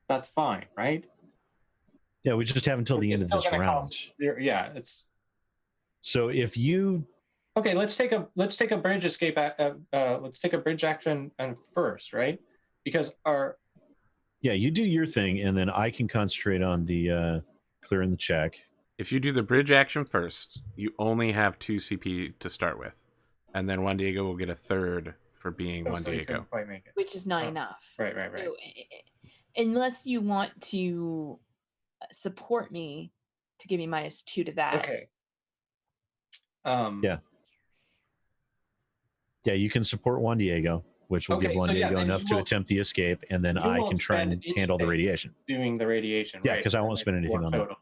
that's fine, right? Yeah, we just have until the end It's of this still gonna round. cost zero. Yeah, it's So if you okay. Let's take a bridge escape. Let's take a bridge action and first, right? Because our you do your thing, and then I can concentrate on the clearing the check. If you do the bridge action first, you only have 2 CP to start with, and then Juan Diego will get a third for being Juan so you Diego. couldn't quite make it. which is not Oh, enough. Right. So, unless you want to support me to give me -2 to that. Okay. Yeah, you can support Juan Diego, which will give Okay, Juan so yeah, Diego then enough you to will- attempt the escape, and then you I won't can try and spend handle the anything. radiation. Doing the radiation. Yeah, right, 'cause I for won't spend anything four on that. total.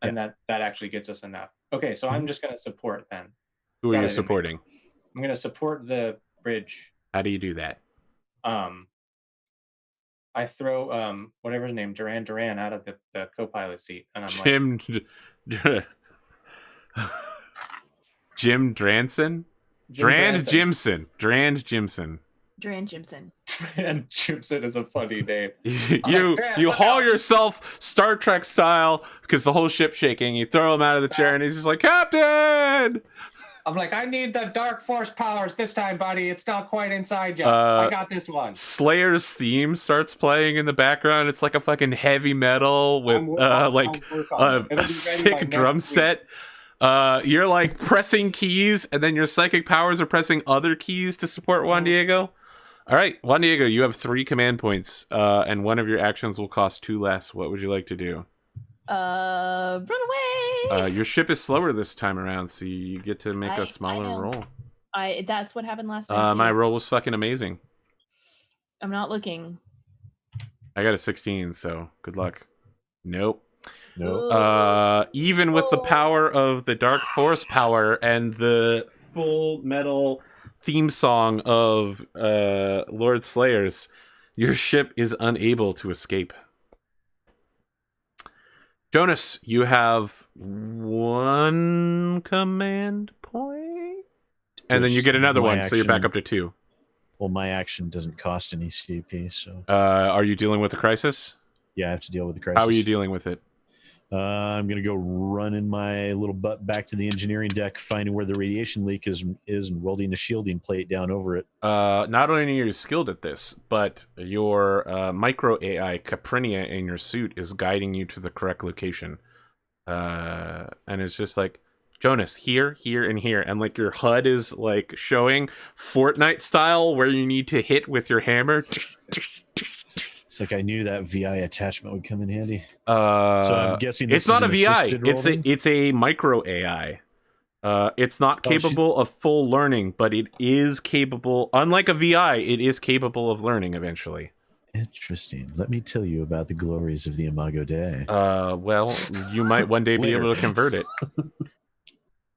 And that actually gets us enough. Okay, so I'm just going to support then. Who are Got you it, supporting? I'm going to support the bridge. How do you do that? I throw whatever his name, Duran out of the co-pilot seat, and I'm Jim Jim Dranson? Drand Jimson. Duran Jimson. And Jimson is a funny name. you like, you look haul out. yourself Star Trek style because the whole ship's shaking. You throw him out of the chair and he's just like, Captain! I'm like, I need the dark force powers this time, buddy. It's not quite inside yet. I got this one. Slayer's theme starts playing in the background. It's like a fucking heavy metal with I'll work on it. It'll be ready a by sick next drum week. set. You're like pressing keys, and then your psychic powers are pressing other keys to support Juan Diego. All right, Juan Diego, you have 3 command points, and one of your actions will cost 2 less. What would you like to do? Run away. Your ship is slower this time around, so you get to make a I smaller know. roll. That's what happened last time. My too. roll was fucking amazing. I'm not looking. I got a 16, so good luck. Nope. No. Even with the power of the Dark Force power and the Full Metal theme song of Lord Slayers, your ship is unable to escape. Jonas, you have 1 command point, and then you get another one, so you're back up to 2. Well, my action doesn't cost any CP, so Are you dealing with the crisis? yeah, I have to deal with the crisis. How are you dealing with it? I'm gonna go running my little butt back to the engineering deck, finding where the radiation leak is, and welding a shielding plate down over it. Not only are you skilled at this, but your micro AI Caprinia in your suit is guiding you to the correct location. And it's just like, Jonas, here, and here. And like your HUD is like showing Fortnite style where you need to hit with your hammer. It's like I knew that VI attachment would come in handy. So I'm guessing this it's not is a an VI. assisted roll then? It's a micro AI. It's not capable of full learning, but it is capable. Unlike a VI, it is capable of learning eventually. Interesting. Let me tell you about the glories of the Imago Dei. Well, you might one day be Later. able to convert it.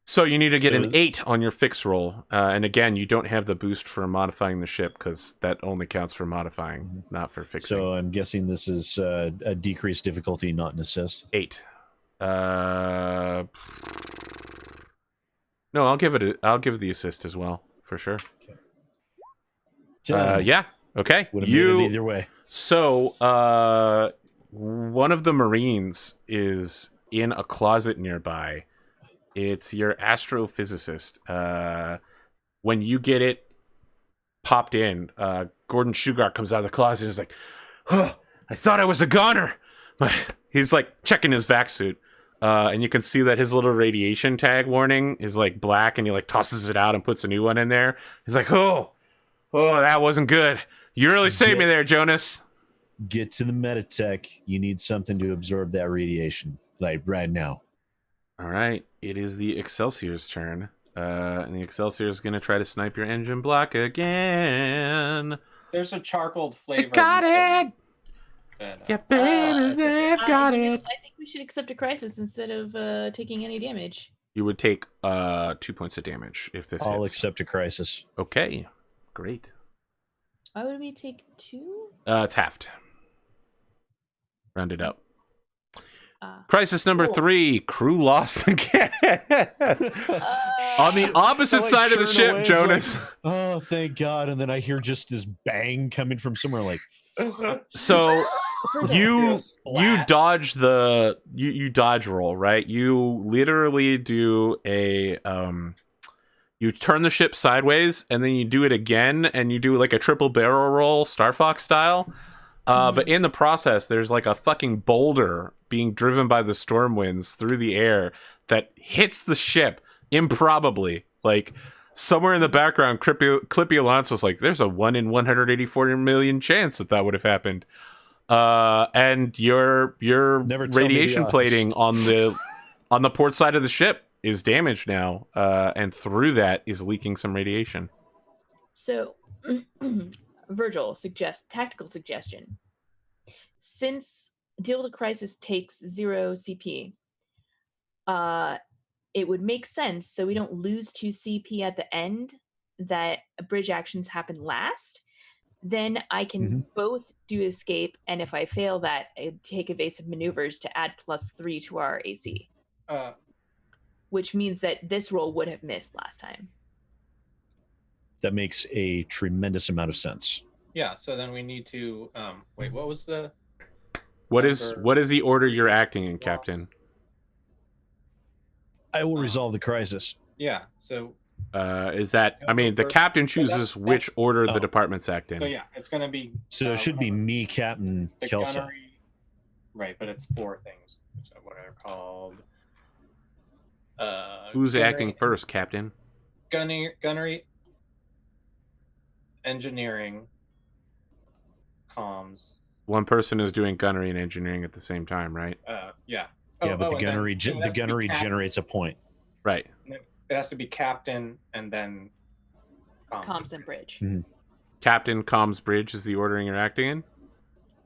So you need to get So- an 8 on your fix roll, and again, you don't have the boost for modifying the ship because that only counts for modifying, not for fixing. So I'm guessing this is a decreased difficulty, not an assist. 8. No, I'll give the assist as well for sure. Yeah. Okay. Would have made it either way. So, one of the Marines is in a closet nearby. It's your astrophysicist. When you get it popped in, Gordon Shugart comes out of the closet and is like, "Oh, I thought I was a goner." He's like checking his vac suit. And you can see that his little radiation tag warning is like black, and he like tosses it out and puts a new one in there. He's like, oh, that wasn't good. You really saved me there, Jonas. Get to the Meditech. You need something to absorb that radiation, like right now. All right, it is the Excelsier's turn. And the Excelsior is going to try to snipe your engine block again. There's a charcoal flavor. Got it! Yeah, They've got it. I think we should accept a crisis instead of taking any damage. You would take 2 points of damage if this I'll hits. accept a crisis. Okay, great. Why would we take 2? Taft. Round it up. Crisis number 3, crew lost again. On the opposite side of the ship, Jonas. Like, oh, thank God. And then I hear just this bang coming from somewhere like... So you Splat. dodge you dodge roll, right? You literally do a you turn the ship sideways and then you do it again and you do like a triple barrel roll, Star Fox style. But in the process, there's like a fucking boulder being driven by the storm winds through the air that hits the ship improbably. Like somewhere in the background, Clippy Alonso's like, "There's a 1 in 184 million chance that would have happened." And your Never tell me the radiation odds. plating on the port side of the ship is damaged now, and through that is leaking some radiation. So, Virgil, tactical suggestion. Since Deal with a Crisis takes 0 CP, it would make sense so we don't lose 2 CP at the end that bridge actions happen last. Then I can both do escape, and if I fail that, I take evasive maneuvers to add +3 to our AC. Which means that this roll would have missed last time. That makes a tremendous amount of sense. Yeah, so then we need to wait, what was the What is the order you're acting in, Captain? I will resolve the crisis. Yeah, so Is that, I mean, the captain chooses which order the department's act in. so yeah, it's gonna be So it should be me, Captain the Kelso. gunnery, right, but it's 4 things, which are what are called Who's gunnery- acting first, Captain? gunnery, engineering, comms. One person is doing gunnery and engineering at the same time, right? Yeah. Yeah, but the and then gunnery it has to be gunnery captain. generates a point. Right. It has to be captain and then Comms and bridge. Captain, comms, bridge is the ordering you're acting in?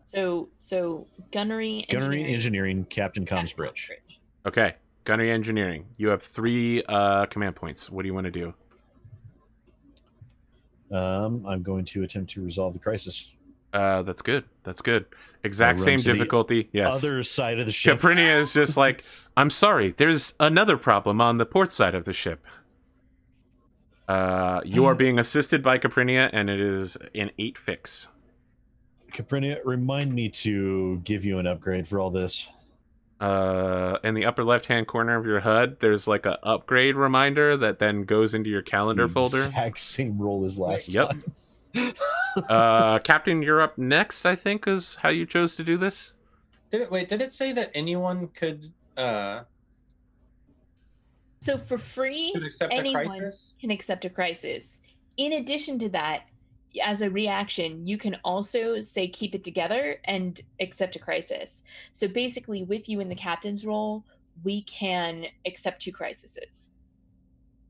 So gunnery, engineering, captain, comms, bridge. Okay. Gunnery engineering. You have 3 command points. What do you want to do? I'm going to attempt to resolve the crisis. That's good. That's good. Exact I'll same run to the difficulty. Yes. Other side of the ship. Caprinia is just like, I'm sorry, there's another problem on the port side of the ship. You are being assisted by Caprinia, and it is an 8 fix. Caprinia, remind me to give you an upgrade for all this. In the upper left-hand corner of your HUD, there's like a upgrade reminder that then goes into your calendar folder. Exact same roll as last Yep. time. Captain, you're up next, I think, is how you chose to do this. Did it say that anyone could So for free, accept a anyone crisis? can accept a crisis. In addition to that, as a reaction, you can also say keep it together and accept a crisis. So basically, with you in the captain's role, we can accept 2 crises.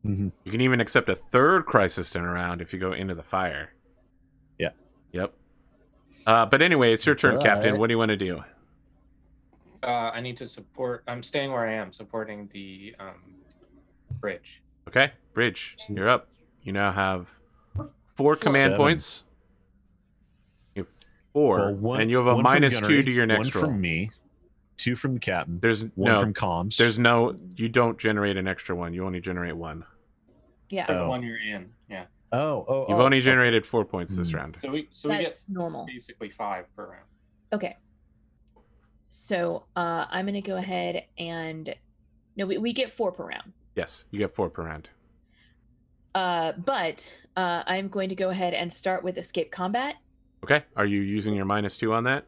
You can even accept a 3rd crisis in a round if you go into the fire. Yeah. Yep. But anyway, it's your turn, But- Captain. What do you want to do? I need to support. I'm staying where I am, supporting the bridge. Okay, bridge, you're up. You now have 4 command 7. points. You have 4, Well, and you have a one from -2 gunnery, to your next one roll. from me, 2 from the captain, There's 1 from comms. There's no. You don't generate an extra 1. You only generate 1. Yeah, The Oh. one you're in. Yeah. You've only generated 4 points this round. So we get that's normal. basically 5 per round. Okay. So I'm going to go ahead and no, we get 4 per round. Yes, you get 4 per round. But I'm going to go ahead and start with escape combat. Okay. Are you using your -2 on that?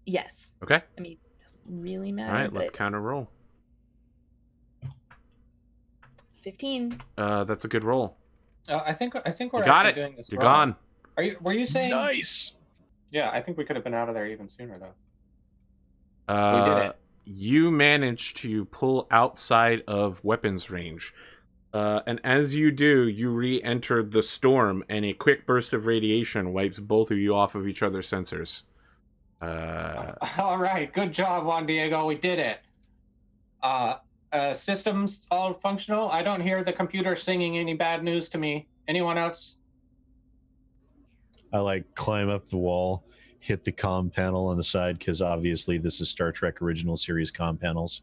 Yes. Okay. I mean, it doesn't really matter. All right. Let's but counter roll. 15. That's a good roll. I think we're You got actually it. doing this You're wrong. gone. Were you saying? Nice. Yeah, I think we could have been out of there even sooner though. We did it. You manage to pull outside of weapons range. And as you do, you re-enter the storm, and a quick burst of radiation wipes both of you off of each other's sensors. All right, good job, Juan Diego. We did it. Systems all functional. I don't hear the computer singing any bad news to me. Anyone else? I climb up the wall, hit the comm panel on the side because obviously this is Star Trek original series comm panels.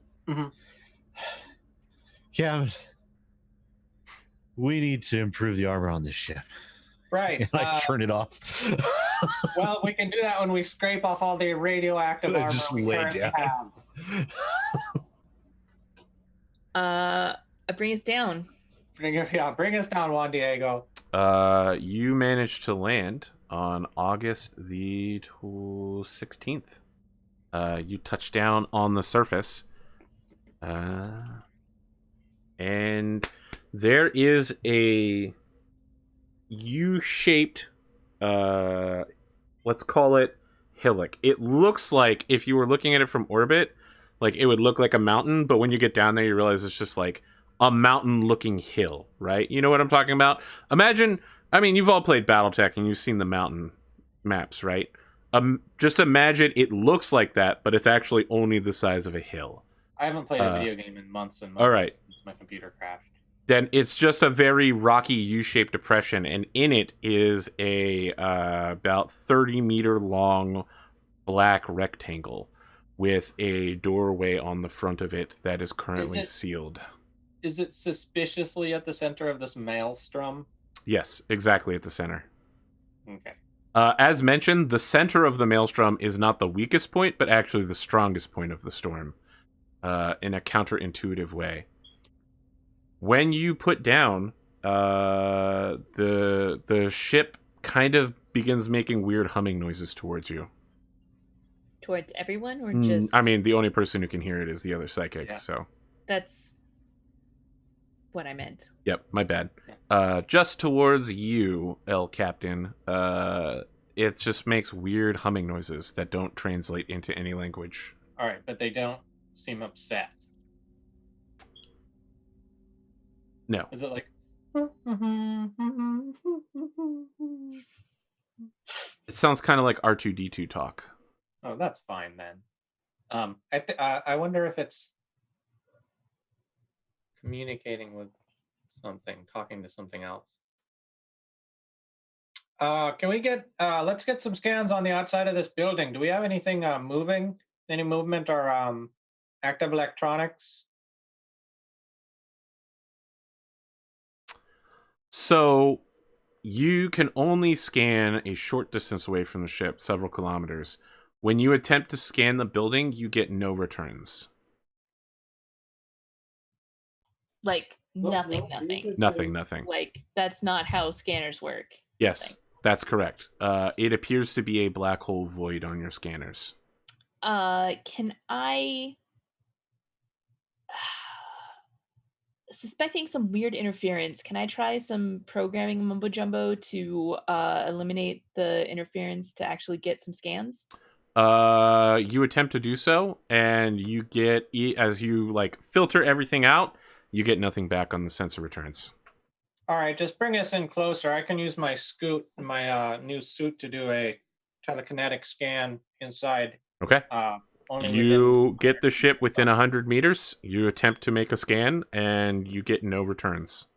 Yeah, we need to improve the armor on this ship. Right. and I turn it off. Well, we can do that when we scrape off all the radioactive armor Just we lay currently down. have. Bring us down. Bring us down, Juan Diego. You managed to land on August the 16th. You touch down on the surface. And there is a U-shaped, let's call it hillock. It looks like, if you were looking at it from orbit, like it would look like a mountain, but when you get down there, you realize it's just like a mountain-looking hill, right? You know what I'm talking about? Imagine, I mean, you've all played BattleTech and you've seen the mountain maps, right? Just imagine it looks like that, but it's actually only the size of a hill. I haven't played a video game in months and months. All right. My computer crashed. Then it's just a very rocky U-shaped depression, and in it is a about 30-meter long black rectangle with a doorway on the front of it that is currently sealed. Is it suspiciously at the center of this maelstrom? Yes, exactly at the center. Okay. As mentioned, the center of the maelstrom is not the weakest point, but actually the strongest point of the storm, in a counterintuitive way. When you put down, the ship kind of begins making weird humming noises towards you. Towards everyone, or just? I mean, the only person who can hear it is the other psychic. Yeah. So That's what I meant. Yep, my bad. Just towards you, El Captain. It just makes weird humming noises that don't translate into any language. All right, but they don't seem upset. No. Is it like? It sounds kind of like R2-D2 talk. Oh, that's fine then. I wonder if it's communicating with something, talking to something else. Can we get? Let's get some scans on the outside of this building. Do we have anything moving? Any movement or active electronics? So you can only scan a short distance away from the ship, several kilometers. When you attempt to scan the building, you get no returns. Like nothing. Nothing. Like that's not how scanners work. Yes, that's correct. It appears to be a black hole void on your scanners. Can I... Suspecting some weird interference, can I try some programming mumbo jumbo to eliminate the interference to actually get some scans? You attempt to do so, and you get, as you like filter everything out, you get nothing back on the sensor returns. All right, just bring us in closer. I can use my new suit to do a telekinetic scan inside. Okay. You get the ship within 100 meters. You attempt to make a scan, and you get no returns.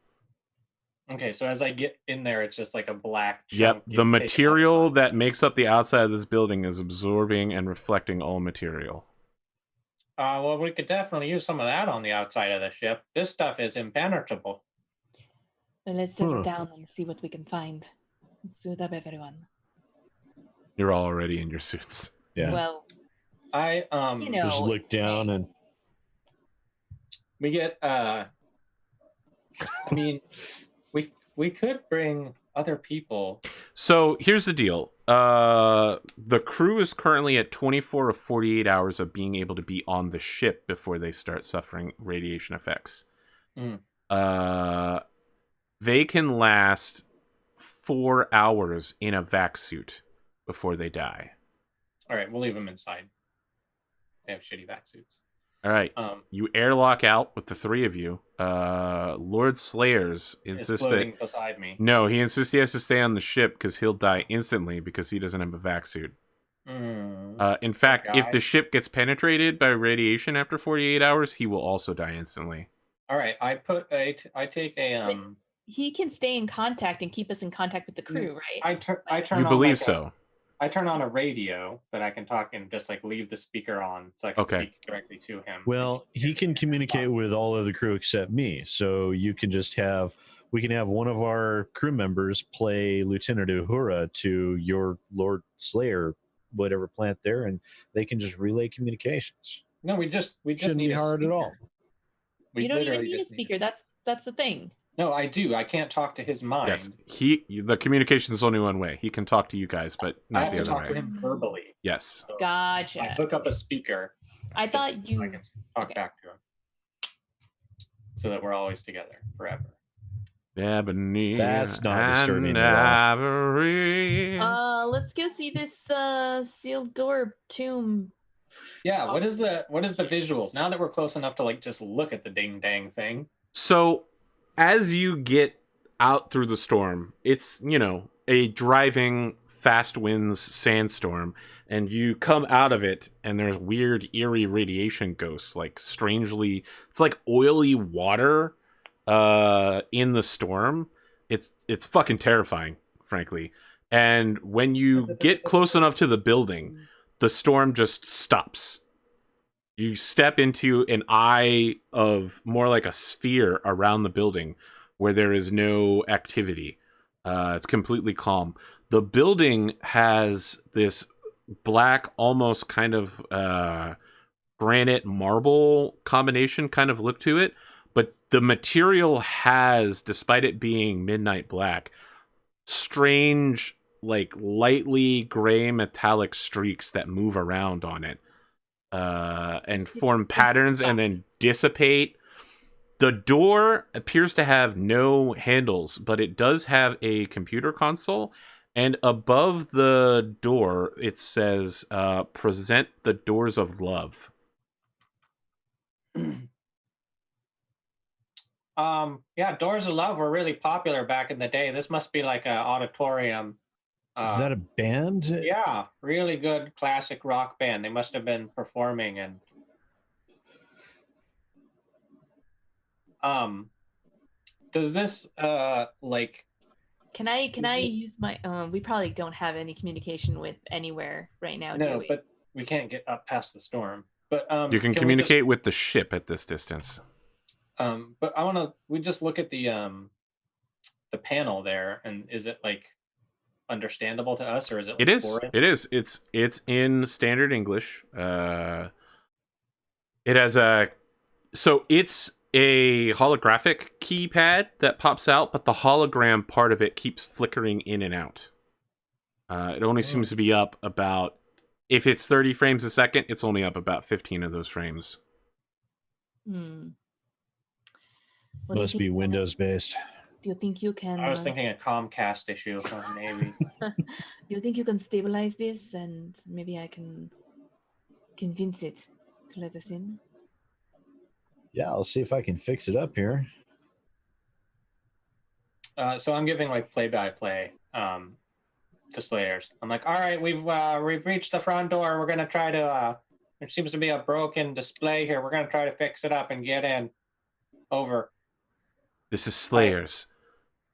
Okay, so as I get in there, it's just like a black chunk. Yep, the material that makes up the outside of this building is absorbing and reflecting all material. Well, we could definitely use some of that on the outside of the ship. This stuff is impenetrable. Well, let's settle down and see what we can find. Suit up, everyone. You're all already in your suits. Yeah. Well, I just look down and we get I mean we could bring other people. So here's the deal. The crew is currently at 24 or 48 hours of being able to be on the ship before they start suffering radiation effects. They can last 4 hours in a vac suit before they die. All right, we'll leave them inside. They have shitty vac suits. All right. You airlock out with the three of you. Lord Slayers insists that beside me. No, he insists he has to stay on the ship because he'll die instantly because he doesn't have a vac suit. In fact, if the ship gets penetrated by radiation after 48 hours, he will also die instantly. All right, I take a He can stay in contact and keep us in contact with the crew, right? I turn. You believe so? I turn on a radio that I can talk and just like leave the speaker on so I can Okay. speak directly to him. Well, he can communicate with all of the crew except me. So you can just we can have one of our crew members play Lieutenant Uhura to your Lord Slayer, whatever planet there, and they can just relay communications. No, we just Shouldn't need be a hard speaker. at all. We You don't even literally need a just speaker. That's the thing. No, I do. I can't talk to his mind. Yes, the communication is only one way. He can talk to you guys, but I not have the to other talk way. to him verbally. Yes. So Gotcha. I hook up a speaker. I just thought so I you. can talk okay. back to him, so that we're always together forever. Ebony That's not disturbing and at all. ivory. Let's go see this sealed door tomb. Yeah. What is the visuals? Now that we're close enough to like just look at the ding dang thing. So, as you get out through the storm, it's, a driving fast winds sandstorm, and you come out of it and there's weird eerie radiation ghosts, like strangely, it's like oily water in the storm. It's fucking terrifying, frankly. And when you get close enough to the building, the storm just stops. You step into an eye of more like a sphere around the building where there is no activity. It's completely calm. The building has this black, almost kind of granite marble combination kind of look to it, but the material has, despite it being midnight black, strange, like lightly gray metallic streaks that move around on it. And form patterns and then dissipate. The door appears to have no handles, but it does have a computer console. And above the door, it says, present the doors of love. Yeah, Doors of Love were really popular back in the day. This must be like an auditorium. Is that a band? Yeah, really good classic rock band. They must have been performing. And does this like Can I use my we probably don't have any communication with anywhere right now, do no, we? but we can't get up past the storm. But You can communicate with the ship at this distance. But we just look at the panel there, and is it like understandable to us, or is it? It is. It is. It's in standard English. It has it's a holographic keypad that pops out, but the hologram part of it keeps flickering in and out. It only seems to be up about, if it's 30 frames a second, it's only up about 15 of those frames. Must be Windows based. Do you think you can? I was thinking a Comcast issue, maybe. Do you think you can stabilize this, and maybe I can convince it to let us in? Yeah, I'll see if I can fix it up here. So I'm giving like play-by-play to Slayers. I'm like, all right, we've reached the front door. We're gonna try to. There seems to be a broken display here. We're gonna try to fix it up and get in. Over. This is Slayers.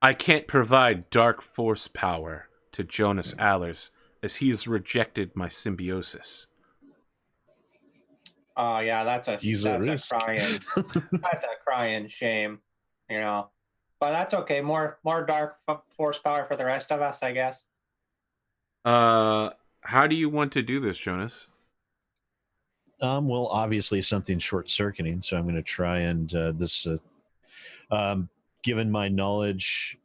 I can't provide dark force power to Jonas Allers, as he has rejected my symbiosis. Oh yeah, that's a crying shame, But that's okay. More dark force power for the rest of us, I guess. How do you want to do this, Jonas? Well, obviously something short-circuiting, so I'm going to try and given my knowledge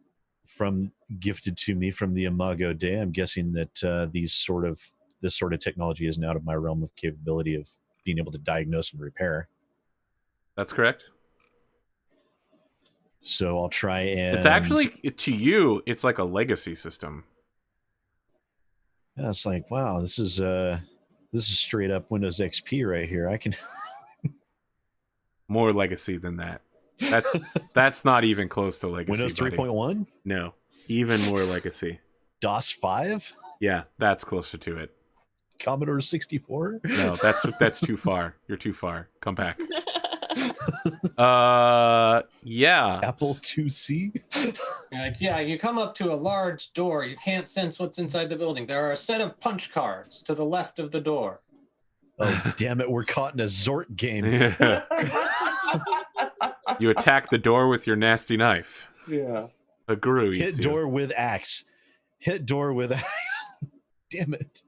gifted to me from the Imago Dei, I'm guessing that this sort of technology isn't out of my realm of capability of being able to diagnose and repair. That's correct. So I'll try and... It's actually, to you, it's like a legacy system. Yeah, it's like, wow, this is straight up Windows XP right here. I can... More legacy than that. That's not even close to legacy. Windows 3.1? No, even more legacy. DOS 5? Yeah, that's closer to it. Commodore 64? No, that's too far. You're too far. Come back. Yeah. Apple IIc. Like, yeah, you come up to a large door. You can't sense what's inside the building. There are a set of punch cards to the left of the door. Oh, damn it. We're caught in a Zort game. Yeah. You attack the door with your nasty knife. Yeah. A guru Hit eats door with axe. Hit door with axe. Damn it.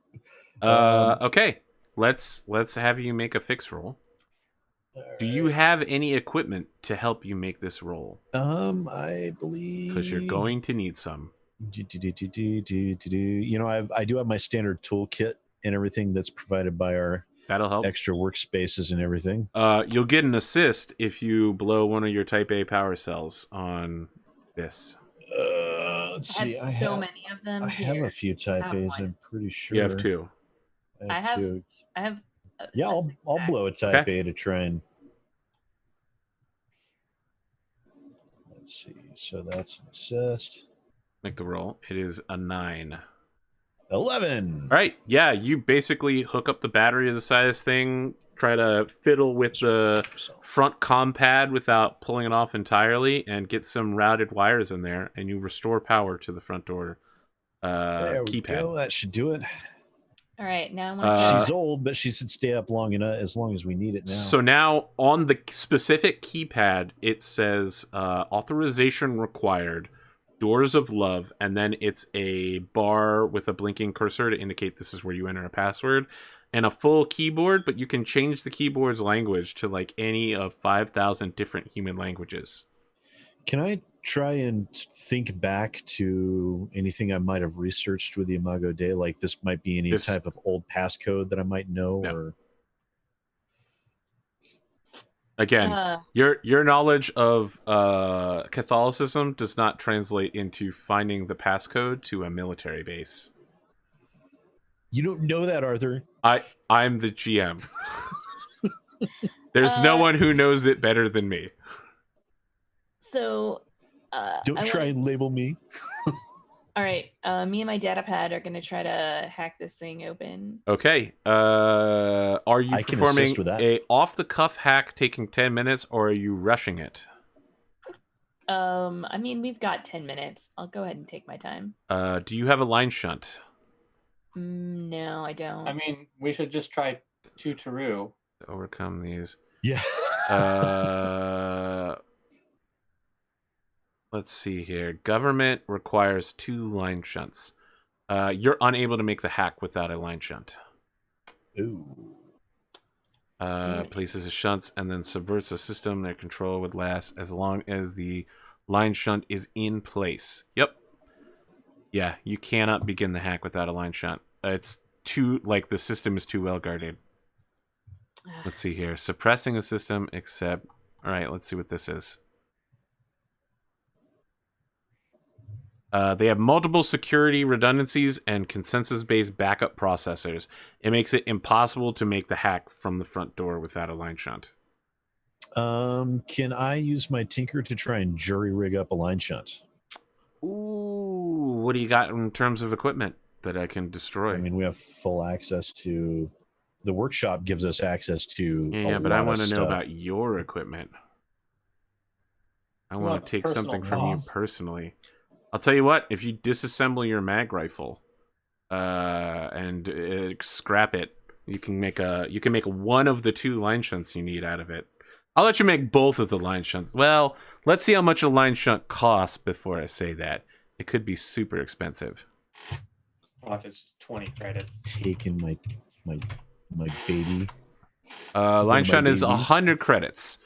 you. Okay. Let's have you make a fix roll. Do you have any equipment to help you make this roll? I believe Because you're going to need some. You know, I do have my standard toolkit and everything that's provided by our That'll help. extra workspaces and everything. You'll get an assist if you blow one of your Type A power cells on this. Let's I see. have so many of them. I have a few Type have A's. one. I'm pretty sure. You have two. I have two. a Yeah, I'll six-pack. blow a Type Okay. A to try and. Let's see. So that's an assist. Make the roll. It is a 9. 11. All right. Yeah, you basically hook up the battery to the side of this thing, try to fiddle with the front comm pad without pulling it off entirely, and get some routed wires in there, and you restore power to the front door There we keypad. go. That should do it. All right, now I'm gonna She's old, but she should stay up long enough as long as we need it now. So now on the specific keypad, it says authorization required, doors of love, and then it's a bar with a blinking cursor to indicate this is where you enter a password, and a full keyboard, but you can change the keyboard's language to like any of 5,000 different human languages. Can I try and think back to anything I might have researched with the Imago Dei? Like this might be any type of old passcode that I might know, No. or Again, your knowledge of Catholicism does not translate into finding the passcode to a military base. you don't know that, Arthur. I'm the GM. There's no one who knows it better than me. So, Don't try and label me. All right, me and my data pad are gonna try to hack this thing open. Okay. Are you I can performing assist with that. a off-the-cuff hack taking 10 minutes, or are you rushing it? I mean, we've got 10 minutes. I'll go ahead and take my time. Do you have a line shunt? No, I don't. I mean, we should just try two Taru. To overcome these. Yeah. Let's see here. Government requires 2 line shunts. You're unable to make the hack without a line shunt. Ooh. Places the shunts and then subverts the system. Their control would last as long as the line shunt is in place. Yep. Yeah, you cannot begin the hack without a line shunt. It's too, like, the system is too well guarded. Let's see here. Suppressing a system except... All right, let's see what this is. They have multiple security redundancies and consensus-based backup processors. It makes it impossible to make the hack from the front door without a line shunt. Can I use my tinker to try and jury rig up a line shunt? Ooh, what do you got in terms of equipment that I can destroy? I mean, we have full access to... The workshop gives us access to yeah, but I want to know about your equipment. I want to take something from you personally. I'll tell you what, if you disassemble your mag rifle and scrap it, you can make one of the 2 line shunts you need out of it. I'll let you make both of the line shunts. Well, let's see how much a line shunt costs before I say that. It could be super expensive. Watch, it's just 20 credits. Taking my baby. Line shunt is 100 credits,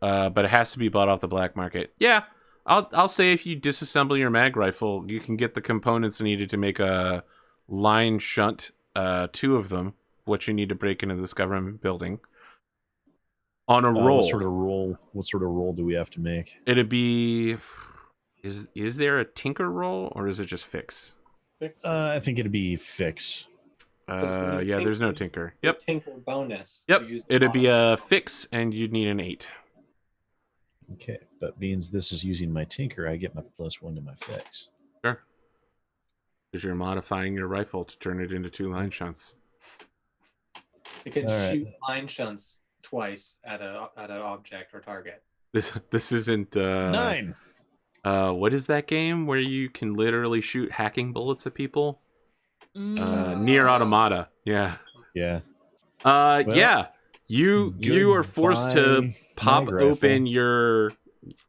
but it has to be bought off the black market. Yeah. I'll say if you disassemble your mag rifle, you can get the components needed to make a line shunt, 2 of them, what you need to break into this government building. On a roll. What sort of roll do we have to make? It'd be... Is there a tinker roll, or is it just fix? Fix. I think it'd be fix. Yeah, there's no tinker. Yep. Tinker bonus. Yep. It'd be a fix, and you'd need an 8. Okay, but means this is using my tinker, I get my +1 to my fix. Sure. Because you're modifying your rifle to turn it into 2 line shunts. You can All right. shoot line shunts twice at an object or target. This isn't 9. what is that game where you can literally shoot hacking bullets at people? Near Automata. Yeah. Yeah. Yeah. You are forced to goodbye, pop mag open rifle.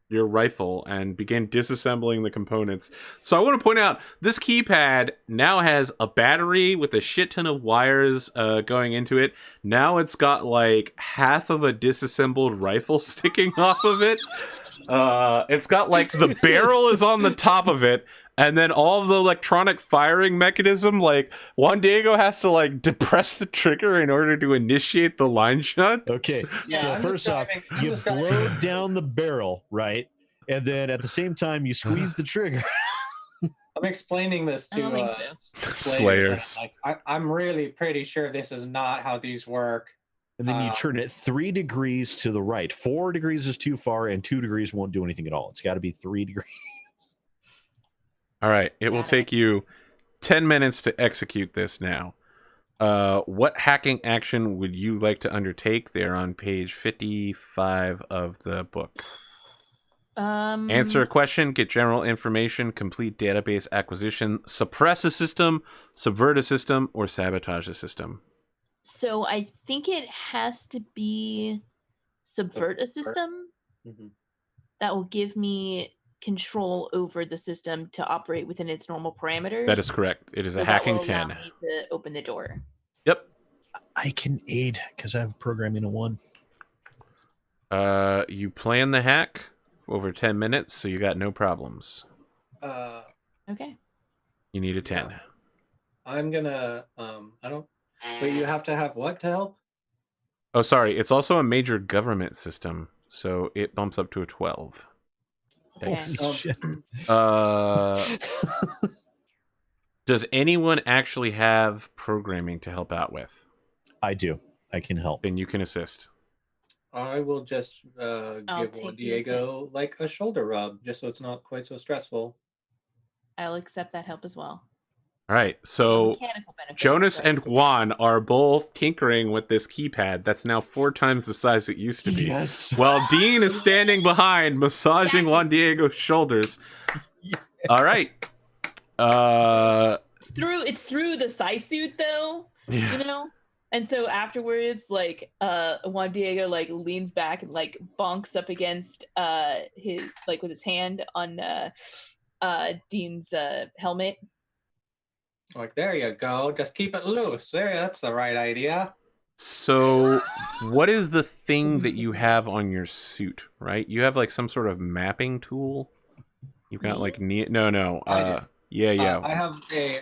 your rifle and begin disassembling the components. So I want to point out this keypad now has a battery with a shit ton of wires going into it. Now it's got like half of a disassembled rifle sticking off of it. It's got like the barrel is on the top of it, and then all of the electronic firing mechanism, like Juan Diego has to like depress the trigger in order to initiate the line shot. Okay. Yeah, So I'm first off, describing- I'm you describing- blow down the barrel, right? And then at the same time, you squeeze the trigger. I'm explaining this I don't think to so. Slayers. Like, I'm really pretty sure this is not how these work. And then you turn it 3 degrees to the right. 4 degrees is too far, and 2 degrees won't do anything at all. It's got to be 3 degrees. All right, it will Got it. take you 10 minutes to execute this now. What hacking action would you like to undertake? They're on page 55 of the book. Answer a question, get general information, complete database acquisition, suppress a system, subvert a system, or sabotage a system. So I think it has to be subvert a system. Mhm. That will give me control over the system to operate within its normal parameters. That is correct. It is So a that hacking will allow 10. me to open the door. Yep. I can aid because I have programming a 1. You plan the hack over 10 minutes, so you got no problems. Okay. You need a 10. Yeah. I'm gonna I don't. But you have to have what to help? Oh, sorry. It's also a major government system, so it bumps up to a 12. Okay. Holy shit. Does anyone actually have programming to help out with? I do. I can help. Then you can assist. I will just I'll give take Juan the Diego like a shoulder rub, just so it's not quite so stressful. I'll accept that help as well. All right. So Mechanical benefits, Jonas but- and Juan are both tinkering with this keypad that's now 4 times the size it used to be. Yes. While Dean is standing behind, massaging Juan Diego's shoulders. All right. It's through the size suit though, Yeah. you know? And so afterwards, like Juan Diego like leans back and like bonks up against his like with his hand on Dean's helmet. Like, there you go. Just keep it loose. There, that's the right idea. So, what is the thing that you have on your suit, right? You have like some sort of mapping tool. You've got like no. I do. Yeah. I have a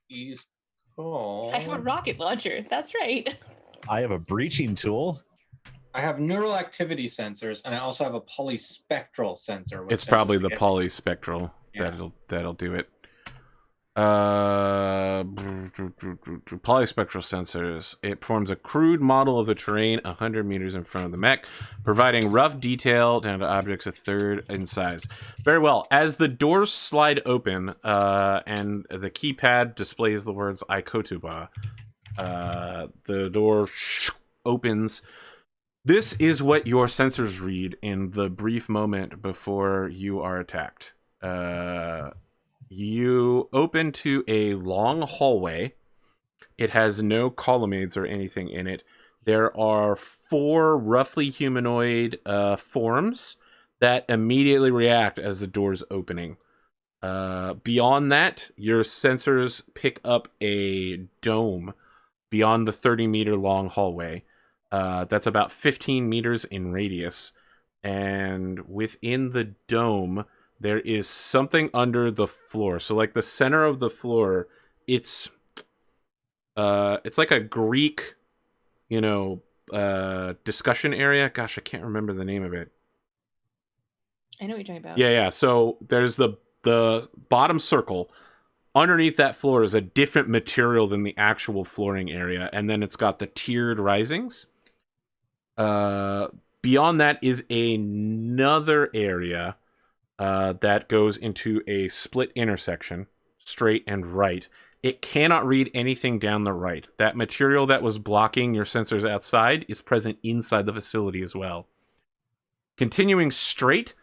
He's called. I have a rocket launcher. That's right. I have a breaching tool. I have neural activity sensors, and I also have a polyspectral sensor. which It's probably the sensors get- polyspectral Yeah. that'll do it. Polyspectral sensors. It forms a crude model of the terrain 100 meters in front of the mech, providing rough detail down to objects a third in size. Very well. As the doors slide open and the keypad displays the words Ikotuba, the door opens. This is what your sensors read in the brief moment before you are attacked. You open to a long hallway. It has no colonnades or anything in it. There are 4 roughly humanoid forms that immediately react as the door's opening. Beyond that, your sensors pick up a dome beyond the 30-meter long hallway. That's about 15 meters in radius. And within the dome, there is something under the floor. So like the center of the floor, it's like a Greek, discussion area. Gosh, I can't remember the name of it. I know what you're talking about. Yeah. So there's the bottom circle. Underneath that floor is a different material than the actual flooring area, and then it's got the tiered risings. Beyond that is another area that goes into a split intersection, straight and right, It cannot read anything down the right. That material that was blocking your sensors outside is present inside the facility as well. Continuing straight,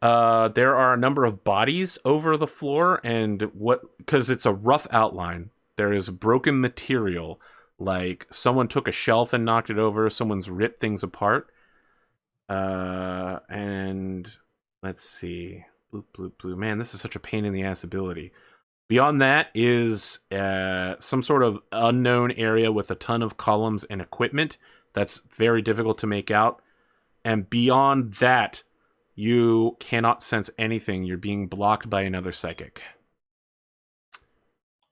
there are a number of bodies over the floor, and because it's a rough outline, there is broken material, like someone took a shelf and knocked it over, someone's ripped things apart. And let's see. Bloop, bloop, bloop. Man, this is such a pain in the ass ability. Beyond that is some sort of unknown area with a ton of columns and equipment that's very difficult to make out. And beyond that, you cannot sense anything. You're being blocked by another psychic.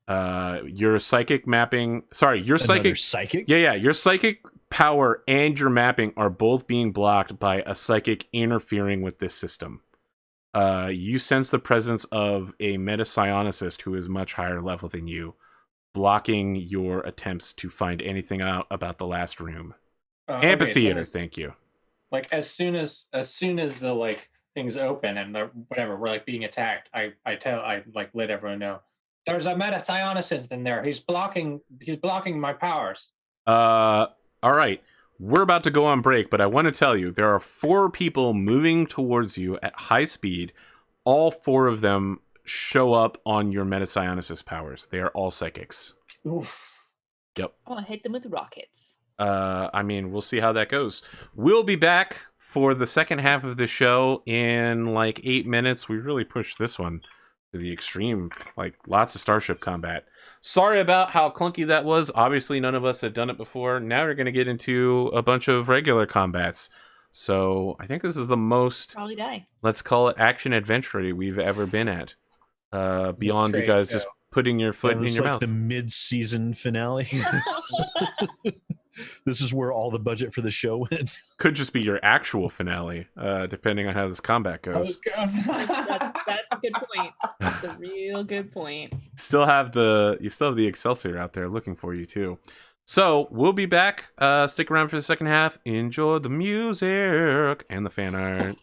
Your psychic mapping... Sorry, your Another psychic... psychic? Yeah. Your psychic power and your mapping are both being blocked by a psychic interfering with this system. You sense the presence of a metapsionicist who is much higher level than you, blocking your attempts to find anything out about the last room. Amphitheater, Okay, so thank you. like as soon as the like things open and whatever we're like being attacked, I like let everyone know there's a metapsionicist in there. He's blocking my powers. All right. We're about to go on break, but I want to tell you there are 4 people moving towards you at high speed. All 4 of them show up on your metapsionicist powers. They are all psychics. Oof. Yep. I want to hit them with rockets. I mean, we'll see how that goes. We'll be back for the second half of the show in like 8 minutes. We really pushed this one to the extreme, like lots of starship combat. Sorry about how clunky that was. Obviously, none of us had done it before. Now we're going to get into a bunch of regular combats. So I think this is the most, Probably die. let's call it action-adventure we've ever been at. Beyond you guys just putting your foot in This is your like mouth. the mid-season finale. This is where all the budget for the show went. Could just be your actual finale, depending on how this combat goes. That's a good point. That's a real good point. You still have the Excelsior out there looking for you too. So we'll be back. Stick around for the second half. Enjoy the music and the fan art.